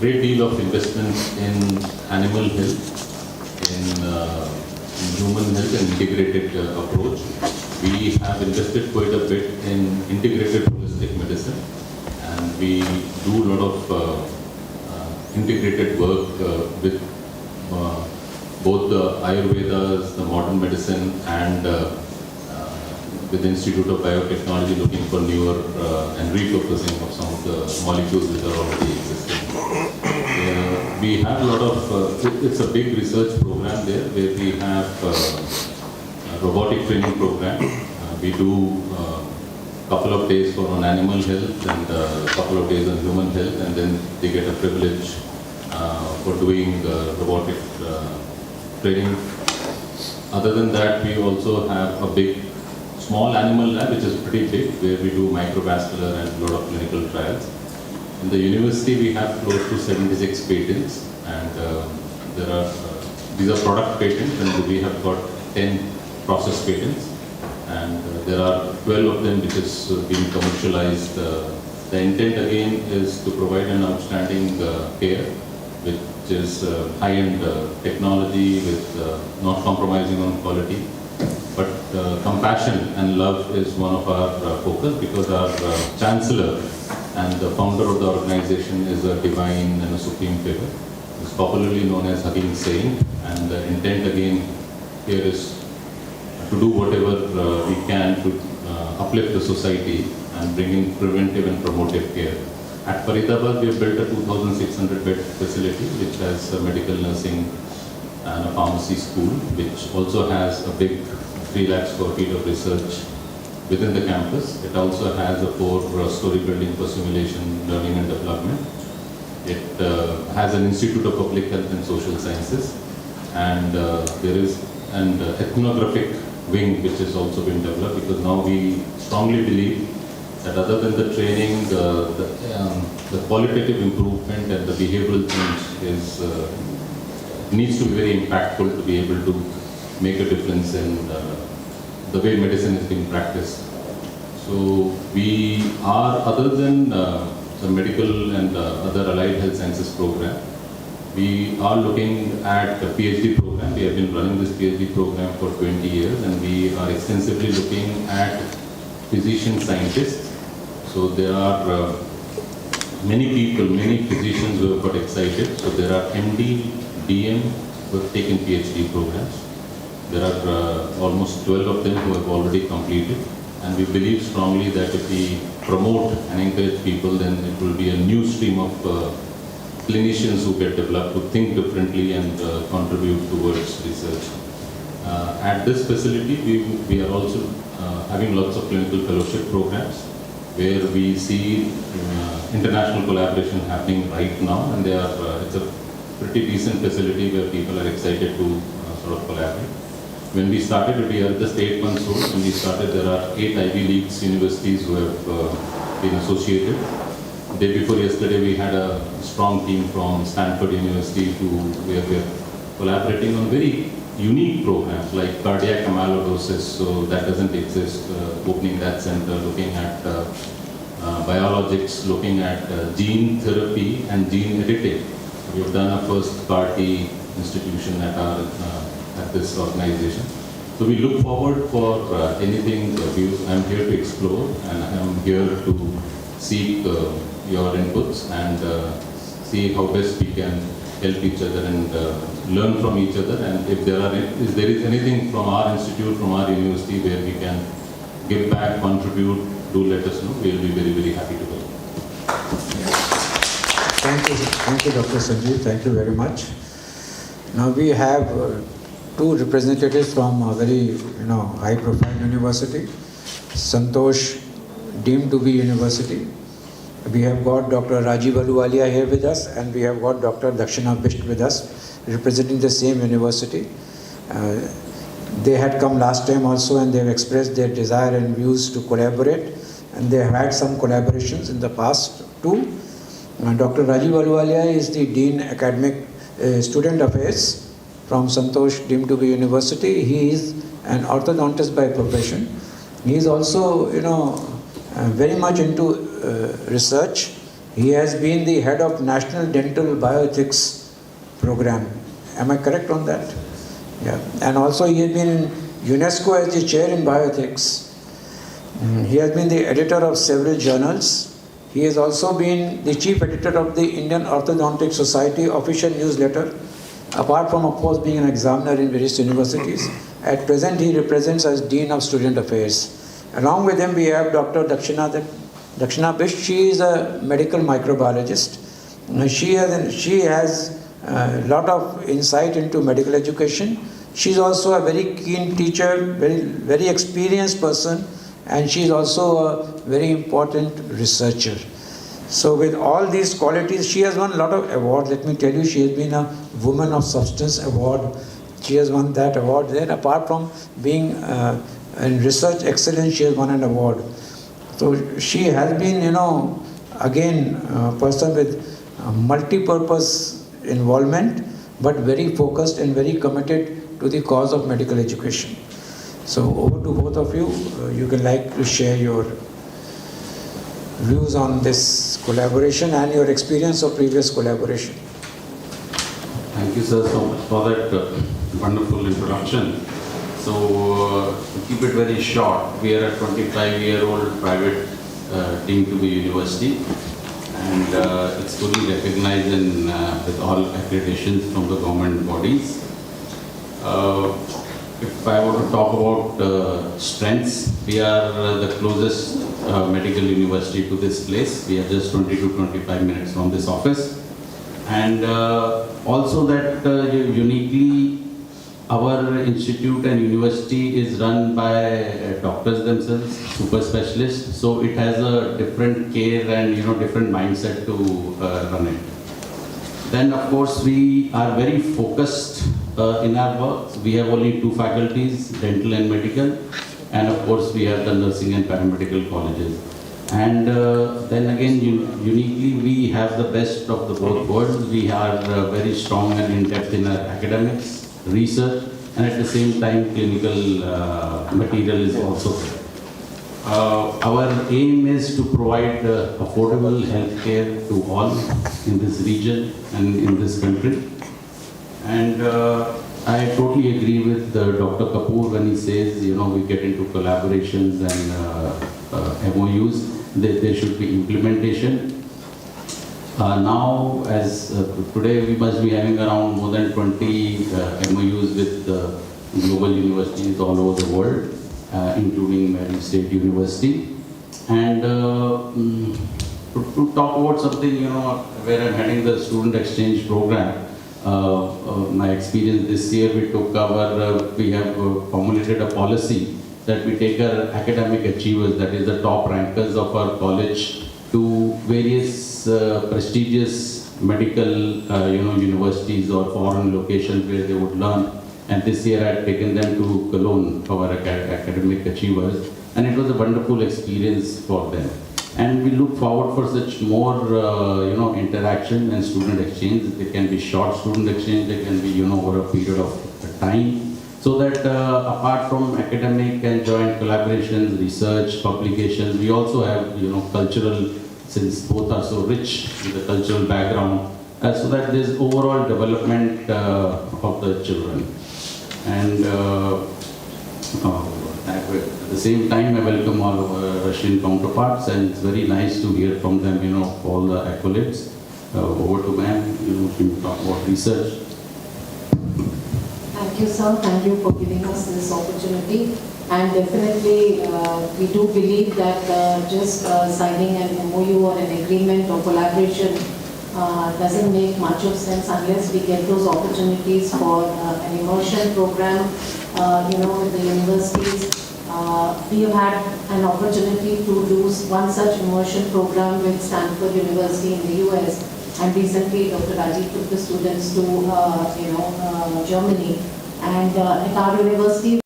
great deal of investment in animal health, in human health and integrated approach. We have invested quite a bit in integrated holistic medicine, and we do a lot of integrated work with both the Ayurvedas, the modern medicine, and with the Institute of Biotechnology, looking for newer and repurposing of some of the molecules which are already existing. We have a lot of, it's a big research program there, where we have a robotic training program. We do a couple of days on animal health and a couple of days on human health, and then they get a privilege for doing robotic training. Other than that, we also have a small animal lab, which is pretty big, where we do microvascular and a lot of clinical trials. In the university, we have close to 76 patents, and these are product patents, and we have got 10 process patents, and there are 12 of them which is being commercialized. The intent again is to provide an outstanding care, which is high-end technology with not compromising on quality. But compassion and love is one of our focus, because our chancellor and the founder of the organization is a divine and a supreme figure. It's popularly known as Hugging Saint, and the intent again here is to do whatever we can to uplift the society and bring in preventive and promotive care. At Faridabad, we have built a 2,600-bed facility which has a medical nursing and a pharmacy school, which also has a big 3 lakh square feet of research within the campus. It also has a 4-story building for simulation, learning and development. It has an Institute of Public Health and Social Sciences, and there is an ethnographic wing which has also been developed, because now we strongly believe that other than the training, the qualitative improvement and the behavioral change needs to be very impactful to be able to make a difference in the way medicine is being practiced. So we are, other than the medical and other allied health sciences program, we are looking at a PhD program. We have been running this PhD program for 20 years, and we are extensively looking at physician scientists. So there are many people, many physicians who have got excited. So there are MD, DM who have taken PhD programs. There are almost 12 of them who have already completed, and we believe strongly that if we promote and encourage people, then it will be a new stream of clinicians who get developed, who think differently and contribute towards research. At this facility, we are also having lots of clinical fellowship programs where we see international collaboration happening right now, and it's a pretty decent facility where people are excited to sort of collaborate. When we started, we are just 8 months old. When we started, there are 8 Ivy League universities who have been associated. The day before yesterday, we had a strong team from Stanford University where we are collaborating on very unique programs like cardiac amyloidosis, so that doesn't exist, opening that center, looking at biologics, looking at gene therapy and gene editing. We have done a first CAR-T institution at this organization. So we look forward for anything. I'm here to explore, and I'm here to seek your inputs and see how best we can help each other and learn from each other. And if there is anything from our institute, from our university where we can give back, contribute, do let us know. We'll be very, very happy to help. Thank you, Dr. Sanjeev. Thank you very much. Now we have 2 representatives from a very high-profile university, Santosh, deemed to be university. We have got Dr. Rajiv Ahluwalia here with us, and we have got Dr. Dakshina Bisht with us, representing the same university. They had come last time also, and they have expressed their desire and views to collaborate, and they have had some collaborations in the past too. Dr. Rajiv Ahluwalia is the Dean Academic Student Affairs from Santosh deemed to be university. He is an orthodontist by profession. He is also, very much into research. He has been the head of National Dental Bioethics Program. Am I correct on that? Yeah. And also he has been in UNESCO as the chair in bioethics. He has been the editor of several journals. He has also been the chief editor of the Indian Orthodontic Society official newsletter, apart from, of course, being an examiner in various universities. At present, he represents as Dean of Student Affairs. Along with him, we have Dr. Dakshina Bisht. She is a medical microbiologist. She has a lot of insight into medical education. She is also a very keen teacher, very experienced person, and she is also a very important researcher. So with all these qualities, she has won a lot of awards. Let me tell you, she has been a Woman of Substance Award. She has won that award. Then apart from being in research excellence, she has won an award. So she has been, again, a person with multi-purpose involvement, but very focused and very committed to the cause of medical education. So over to both of you. You can like to share your views on this collaboration and your experience of previous collaboration. Thank you, sir, so much for that wonderful introduction. So, to keep it very short, we are a 25-year-old private deemed to be university, and it's fully recognized with all accreditations from the government bodies. If I were to talk about strengths, we are the closest medical university to this place. We are just 20 to 25 minutes from this office. And also that uniquely our institute and university is run by doctors themselves, super specialists. So it has a different care and different mindset to run it. Then of course we are very focused in our work. We have only 2 faculties, dental and medical, and of course we have the nursing and paramedical colleges. And then again, uniquely we have the best of the both worlds. We are very strong and in-depth in our academics, research, and at the same time clinical material is also there. Our aim is to provide affordable healthcare to all in this region and in this country. And I totally agree with Dr. Kapoor when he says, we get into collaborations and MOUs, there should be implementation. Now, as today, we must be having around more than 20 MOUs with global universities all over the world, including Mary State University. And to talk about something, where I'm heading the student exchange program, my experience this year, we have formulated a policy that we take our academic achievers, that is the top rankers of our college, to various prestigious medical universities or foreign locations where they would learn. And this year I had taken them to Cologne for our academic achievers, and it was a wonderful experience for them. And we look forward for such more interaction and student exchange. They can be short student exchange, they can be over a period of time, so that apart from academic and joint collaborations, research, publications, we also have cultural, since both are so rich with the cultural background, so that there is overall development of the children. And at the same time, I welcome all our Russian counterparts, and it's very nice to hear from them, all the accolades. Over to ma'am, to talk about research. Thank you, sir. Thank you for giving us this opportunity. And definitely, we do believe that just signing an MOU or an agreement or collaboration doesn't make much of sense unless we get those opportunities for an immersion program, with the universities. We have had an opportunity to do one such immersion program with Stanford University in the US, and recently Dr. Rajiv took the students to Germany, and at our university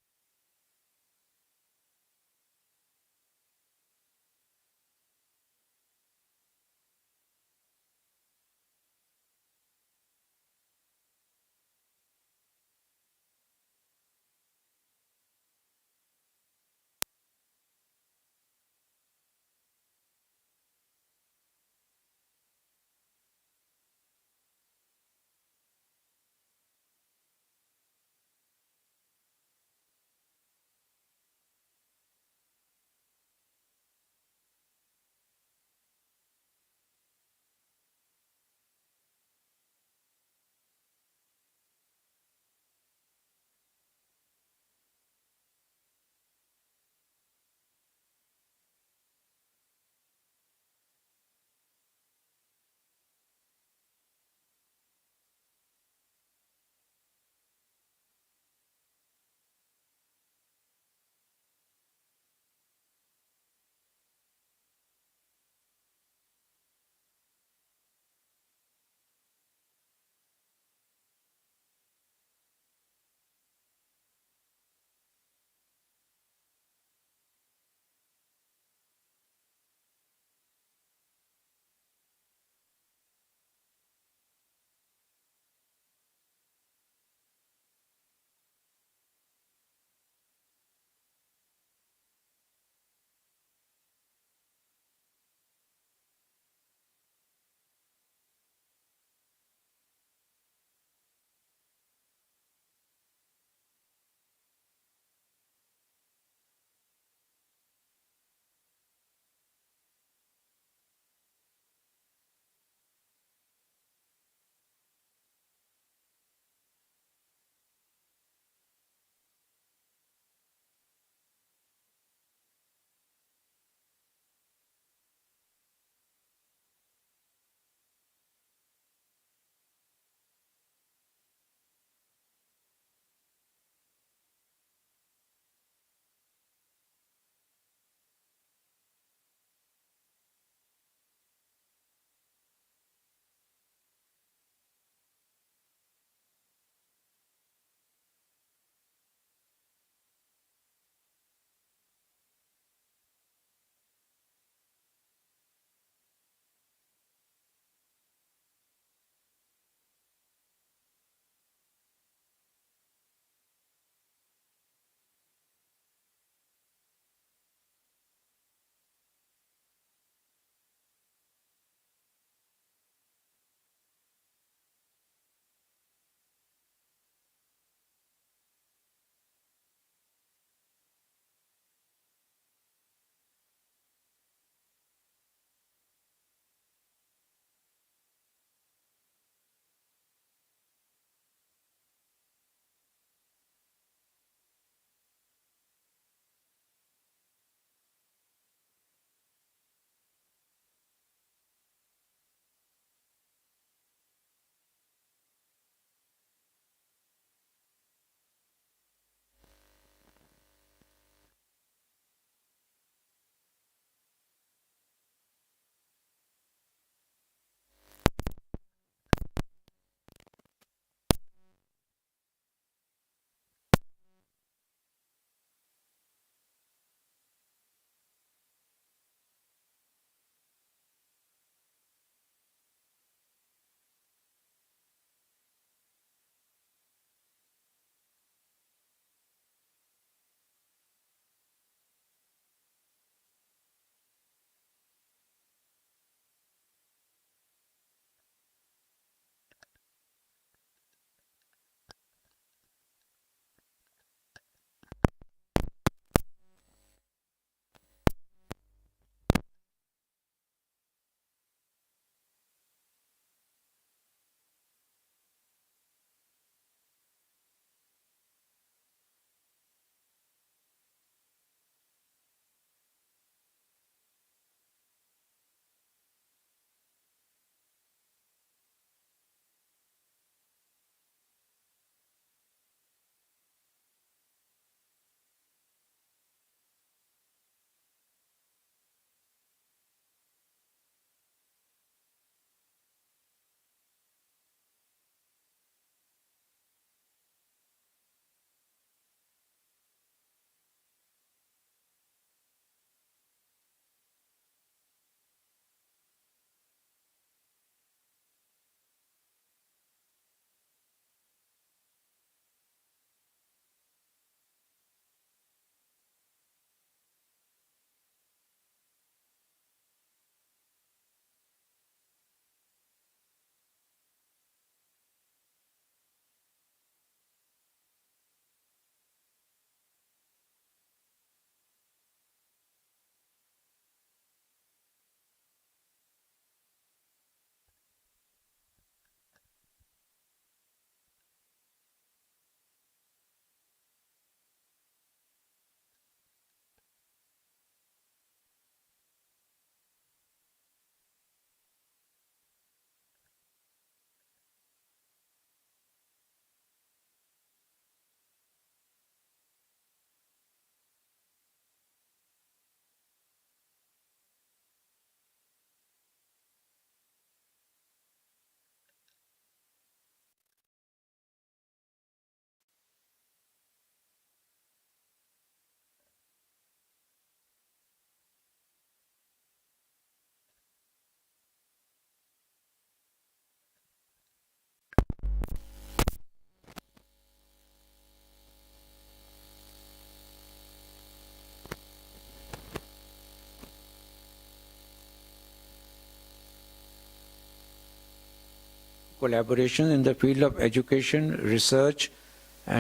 collaboration in the field of education, research,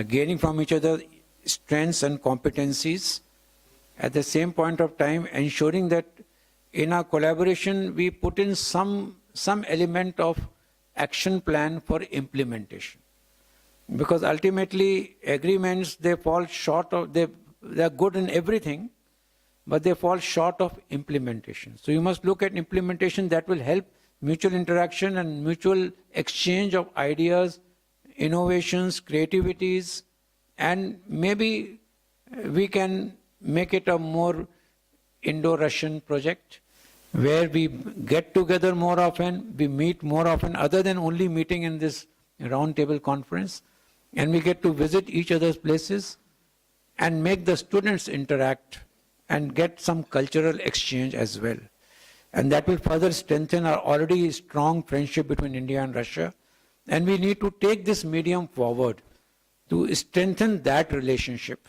gaining from each other strengths and competencies. At the same point of time, ensuring that in our collaboration we put in some element of action plan for implementation. Because ultimately agreements, they fall short of, they are good in everything, but they fall short of implementation. So you must look at implementation that will help mutual interaction and mutual exchange of ideas, innovations, creativities, and maybe we can make it a more Indo-Russian project where we get together more often, we meet more often, other than only meeting in this roundtable conference, and we get to visit each other's places and make the students interact and get some cultural exchange as well. And that will further strengthen our already strong friendship between India and Russia. And we need to take this medium forward to strengthen that relationship.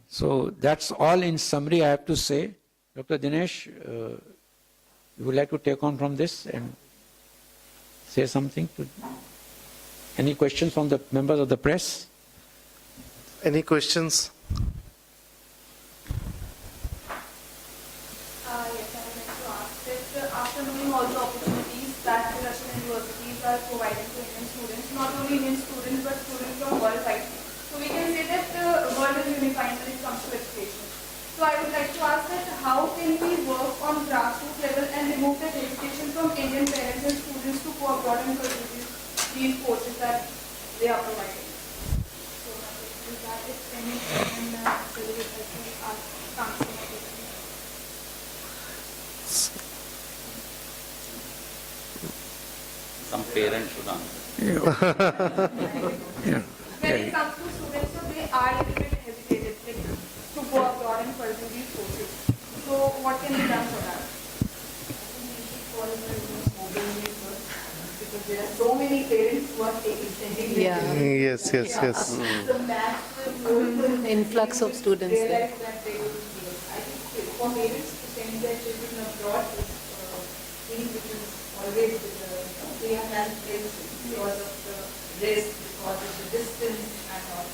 So that's all in summary I have to say. Dr. Dinesh, you would like to take on from this and say something? Any questions from the members of the press? Any questions? Yes, I would like to ask that after knowing all the opportunities that the Russian universities are providing to Indian students, not only Indian students but students from worldwide, so we can say that the world is unifying when it comes to education. So I would like to ask that how can we work on grassroots level and remove the hesitation from Indian parents and students to go abroad and pursue these courses that they are providing? So that is pending and really would like to ask answer. Some parents should answer. When it comes to students, so they are a little bit hesitated to go abroad and pursue these courses. So what can be done for that? Because there are so many parents who are taking Yes. The massive Influx of students there. realize that they will be. I think for parents to send their children abroad is thing which is always they are hesitant because of the risk, because of the distance and all.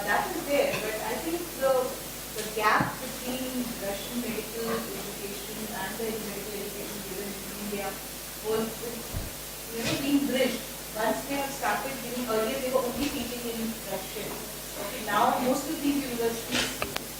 That is there, but I think the gap between Russian medical education and the medical education given in India was being bridged. Once they have started giving, earlier they were only teaching in Russian. Okay, now most of these universities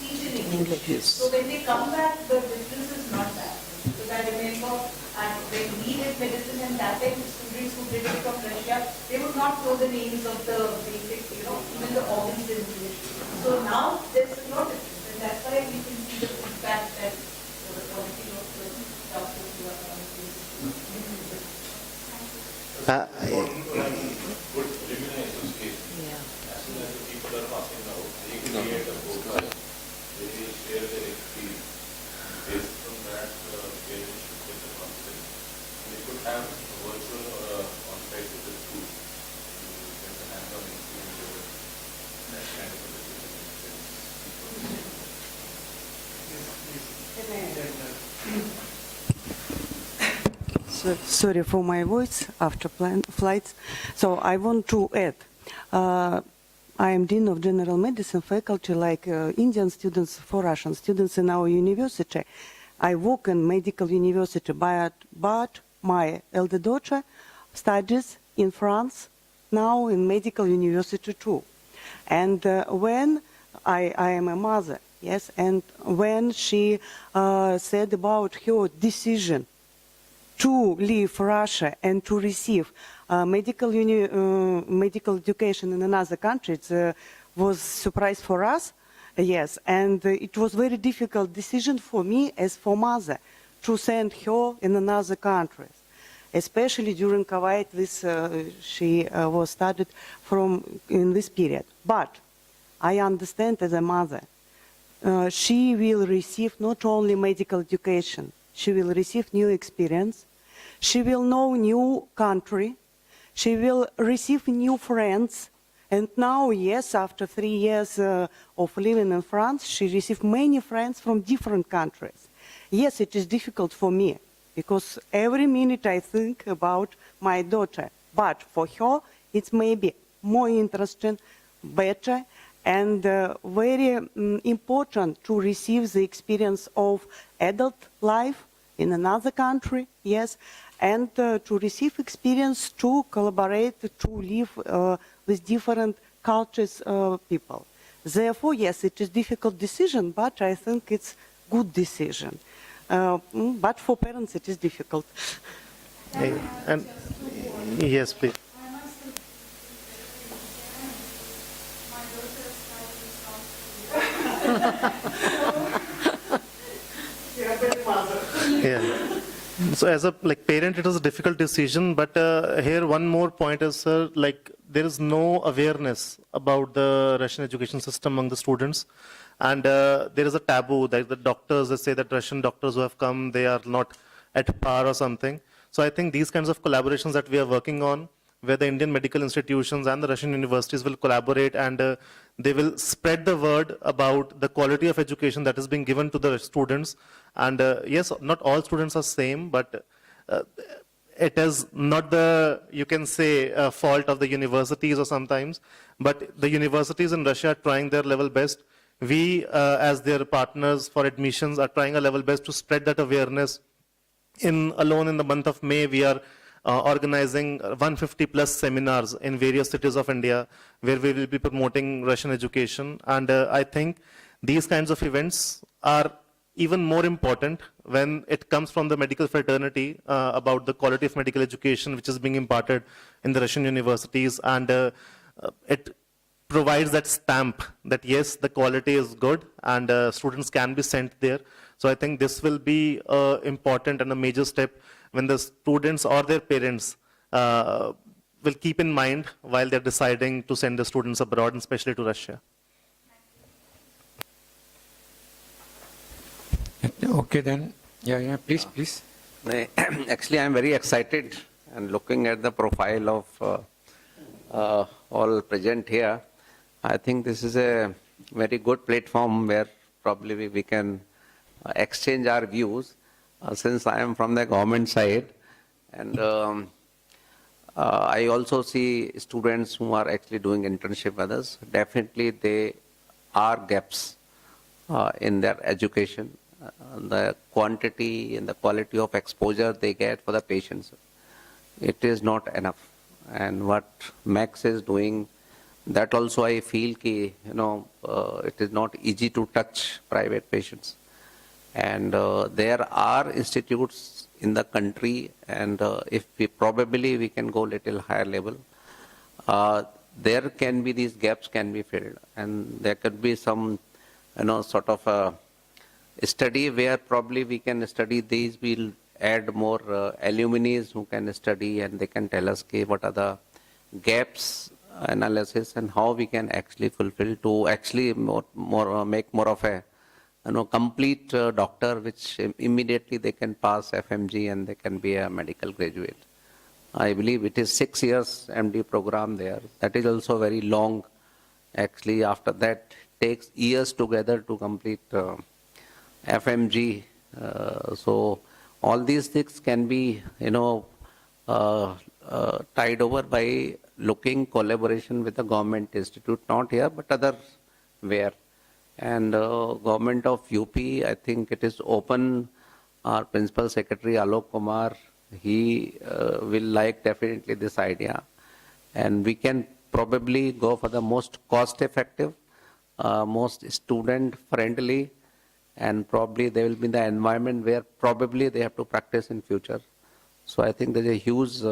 teach in English. So when they come back, the difference is not that. Because I remember when we did medicine and that time, the students who did it from Russia, they would not know the names of the basic, even the organs in English. So now there's no difference. And that's why we can see the impact that the quality of the doctors who are on this. Good alumni association. As soon as the people are passing out, they create a profile. They will share their experience. And based on that, parents should get the confidence. And they could have a virtual or on-site visit too. To get the hands-on experience over that kind of a decision. Sorry for my voice after flights. So I want to add, I am Dean of General Medicine faculty, like Indian students for Russian students in our university. I work in medical university, but my elder daughter studies in France, now in medical university too. And when I am a mother, yes, and when she said about her decision to leave Russia and to receive medical education in another country, it was a surprise for us, yes, and it was very difficult decision for me as for mother to send her in another country, especially during COVID. This she was studied from in this period. But I understand as a mother, she will receive not only medical education. She will receive new experience. She will know new country. She will receive new friends. And now, yes, after 3 years of living in France, she received many friends from different countries. Yes, it is difficult for me because every minute I think about my daughter. But for her, it's maybe more interesting, better, and very important to receive the experience of adult life in another country, yes, and to receive experience to collaborate, to live with different cultures, people. Therefore, yes, it is a difficult decision, but I think it's good decision. But for parents, it is difficult. And yes, please. Yeah. So as a parent, it was a difficult decision, but here one more point is, sir, there is no awareness about the Russian education system among the students, and there is a taboo that the doctors, they say that Russian doctors who have come, they are not at par or something. So I think these kinds of collaborations that we are working on, where the Indian medical institutions and the Russian universities will collaborate, and they will spread the word about the quality of education that is being given to the students. And yes, not all students are same, but it is not the, you can say, fault of the universities or sometimes, but the universities in Russia are trying their level best. We, as their partners for admissions, are trying our level best to spread that awareness. Alone in the month of May, we are organizing 150 plus seminars in various cities of India where we will be promoting Russian education. And I think these kinds of events are even more important when it comes from the medical fraternity about the quality of medical education which is being imparted in the Russian universities. And it provides that stamp that yes, the quality is good and students can be sent there. So I think this will be important and a major step when the students or their parents will keep in mind while they're deciding to send the students abroad, and especially to Russia. Okay then. Yeah, please. Actually, I'm very excited and looking at the profile of all present here. I think this is a very good platform where probably we can exchange our views. Since I am from the government side, and I also see students who are actually doing internship with us. Definitely there are gaps in their education. The quantity and the quality of exposure they get for the patients, it is not enough. And what Max is doing, that also I feel it is not easy to touch private patients. And there are institutes in the country, and if we can go little higher level, there can be these gaps can be filled, and there could be some sort of a study where probably we can study these. We'll add more alumni who can study, and they can tell us what are the gaps analysis and how we can actually fulfill to actually make more of a complete doctor, which immediately they can pass FMG and they can be a medical graduate. I believe it is 6 years MD program there. That is also very long. Actually, after that, takes years together to complete FMG. So all these things can be, tied over by looking collaboration with the government institute, not here, but other where. And government of UP, I think it is open. Our principal secretary Alok Kumar, he will like definitely this idea, and we can probably go for the most cost effective, most student friendly, and probably they will be in the environment where probably they have to practice in future. So I think there is a huge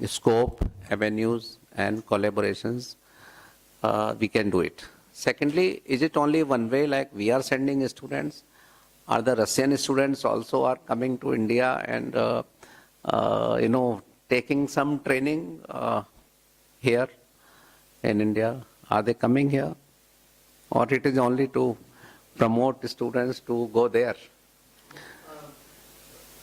scope, avenues and collaborations. We can do it. Secondly, is it only one way, like we are sending students? Are the Russian students also are coming to India and, taking some training here in India? Are they coming here? Or it is only to promote students to go there?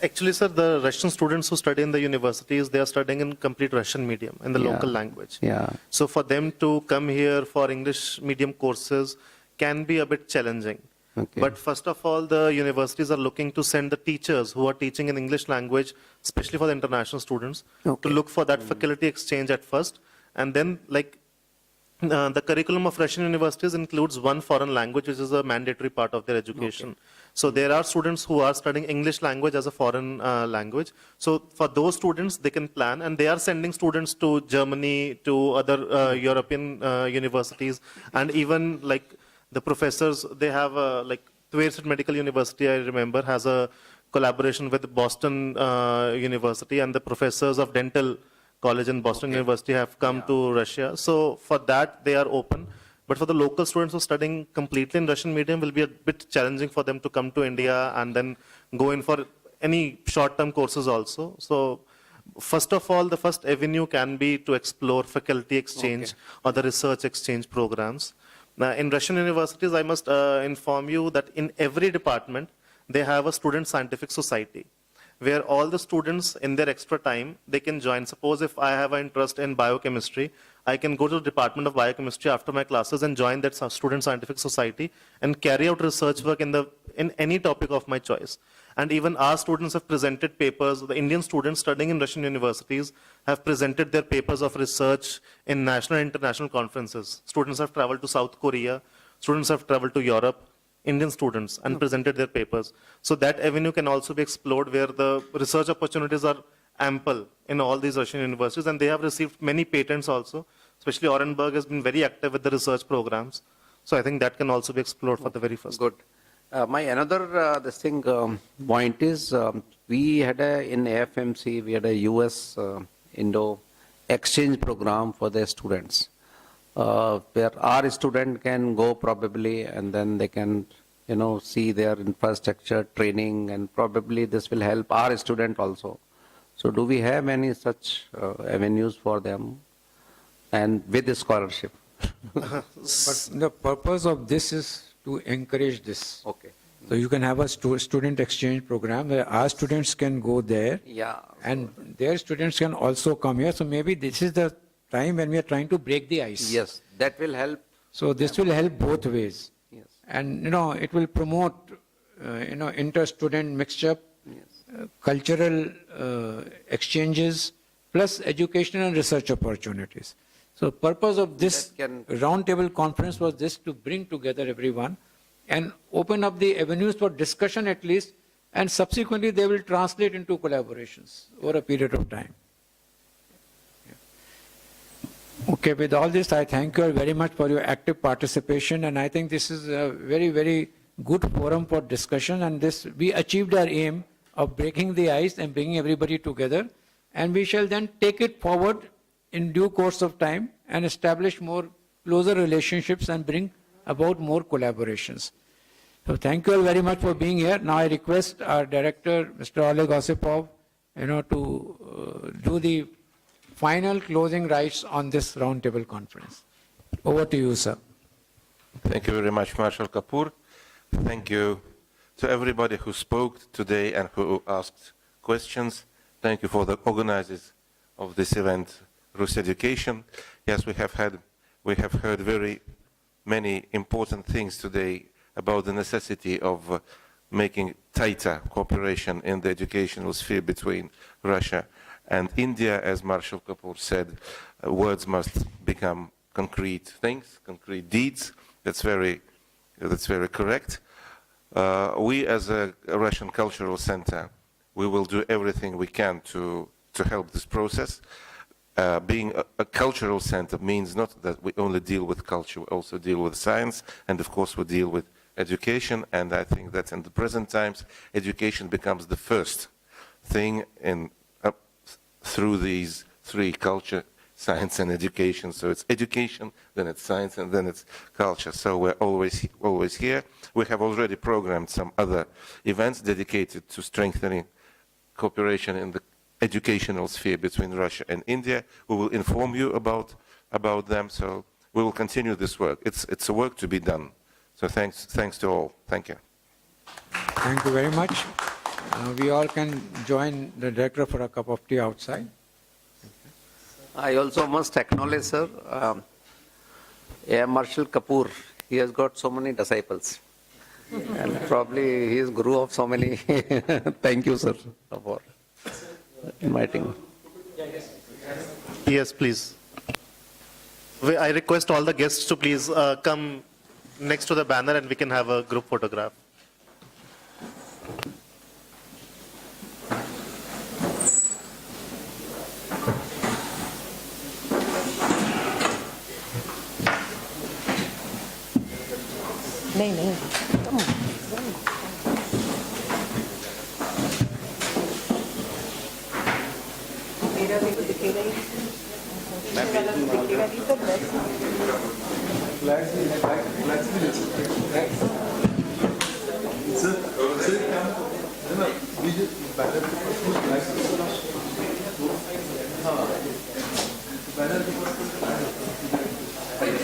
Actually, sir, the Russian students who study in the universities, they are studying in complete Russian medium, in the local language. Yeah. So for them to come here for English medium courses can be a bit challenging. Okay. But first of all, the universities are looking to send the teachers who are teaching in English language, especially for the international students, Okay. to look for that faculty exchange at first. And then, like, the curriculum of Russian universities includes one foreign language, which is a mandatory part of their education. So there are students who are studying English language as a foreign language. So for those students, they can plan, and they are sending students to Germany, to other European universities, and even like the professors, they have like Tversted Medical University, I remember, has a collaboration with Boston University, and the professors of dental college in Boston University have come to Russia. So for that, they are open. But for the local students who are studying completely in Russian medium, will be a bit challenging for them to come to India and then go in for any short-term courses also. So first of all, the first avenue can be to explore faculty exchange or the research exchange programs. Now, in Russian universities, I must inform you that in every department, they have a student scientific society, where all the students in their extra time, they can join. Suppose if I have an interest in biochemistry, I can go to the Department of Biochemistry after my classes and join that student scientific society and carry out research work in any topic of my choice. And even our students have presented papers. The Indian students studying in Russian universities have presented their papers of research in national and international conferences. Students have traveled to South Korea. Students have traveled to Europe, Indian students, and presented their papers. So that avenue can also be explored, where the research opportunities are ample in all these Russian universities, and they have received many patents also. Especially Orenburg has been very active with the research programs. So I think that can also be explored for the very first. Good. My another point is we had in AFMC, we had a US Indo exchange program for their students, where our student can go probably, and then they can, see their infrastructure, training, and probably this will help our student also. So do we have any such avenues for them, and with the scholarship? But the purpose of this is to encourage this. Okay. So you can have a student exchange program where our students can go there, and their students can also come here. So maybe this is the time when we are trying to break the ice. Yes, that will help. So this will help both ways. Yes. And it will promote inter-student mixture, cultural exchanges, plus educational and research opportunities. So purpose of this roundtable conference was this, to bring together everyone and open up the avenues for discussion at least, and subsequently they will translate into collaborations over a period of time. Okay, with all this, I thank you all very much for your active participation, and I think this is a very, very good forum for discussion, and this, we achieved our aim of breaking the ice and bringing everybody together, and we shall then take it forward in due course of time and establish more closer relationships and bring about more collaborations. So thank you all very much for being here. Now I request our director, Mr. Oleg Osipov, to do the final closing rites on this roundtable conference. Over to you, sir. Thank you very much, Marshal Kapoor. Thank you to everybody who spoke today and who asked questions. Thank you for the organizers of this event, Rus Education. Yes, we have heard very many important things today about the necessity of making tighter cooperation in the educational sphere between Russia and India. As Marshal Kapoor said, words must become concrete things, concrete deeds. That's very correct. We, as a Russian Cultural Center, we will do everything we can to help this process. Being a cultural center means not that we only deal with culture, we also deal with science, and of course we deal with education, and I think that in the present times, education becomes the first thing through these three: culture, science, and education. So it's education, then it's science, and then it's culture. So we're always here. We have already programmed some other events dedicated to strengthening cooperation in the educational sphere between Russia and India. We will inform you about them. So we will continue this work. It's a work to be done. So thanks to all. Thank you. Thank you very much. We all can join the director for a cup of tea outside. I also must acknowledge, sir, Marshal Kapoor, he has got so many disciples. And probably he is guru of so many. Thank you, sir, for inviting. Yes, please. I request all the guests to please come next to the banner and we can have a group photograph. नहीं नहीं come on. मेरा भी तो दिखेगा ही वाला तो दिखेगा नहीं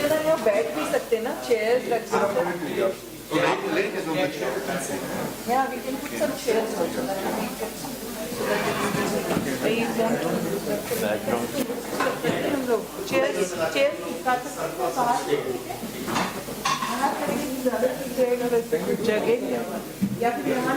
तो यहाँ बैठ भी सकते ना चेयर्स रख सकते Yeah, we can put some chairs also. हम लोग chairs निकाल सकते हैं बाहर बाहर करेंगे ज़्यादा जगह या फिर यहाँ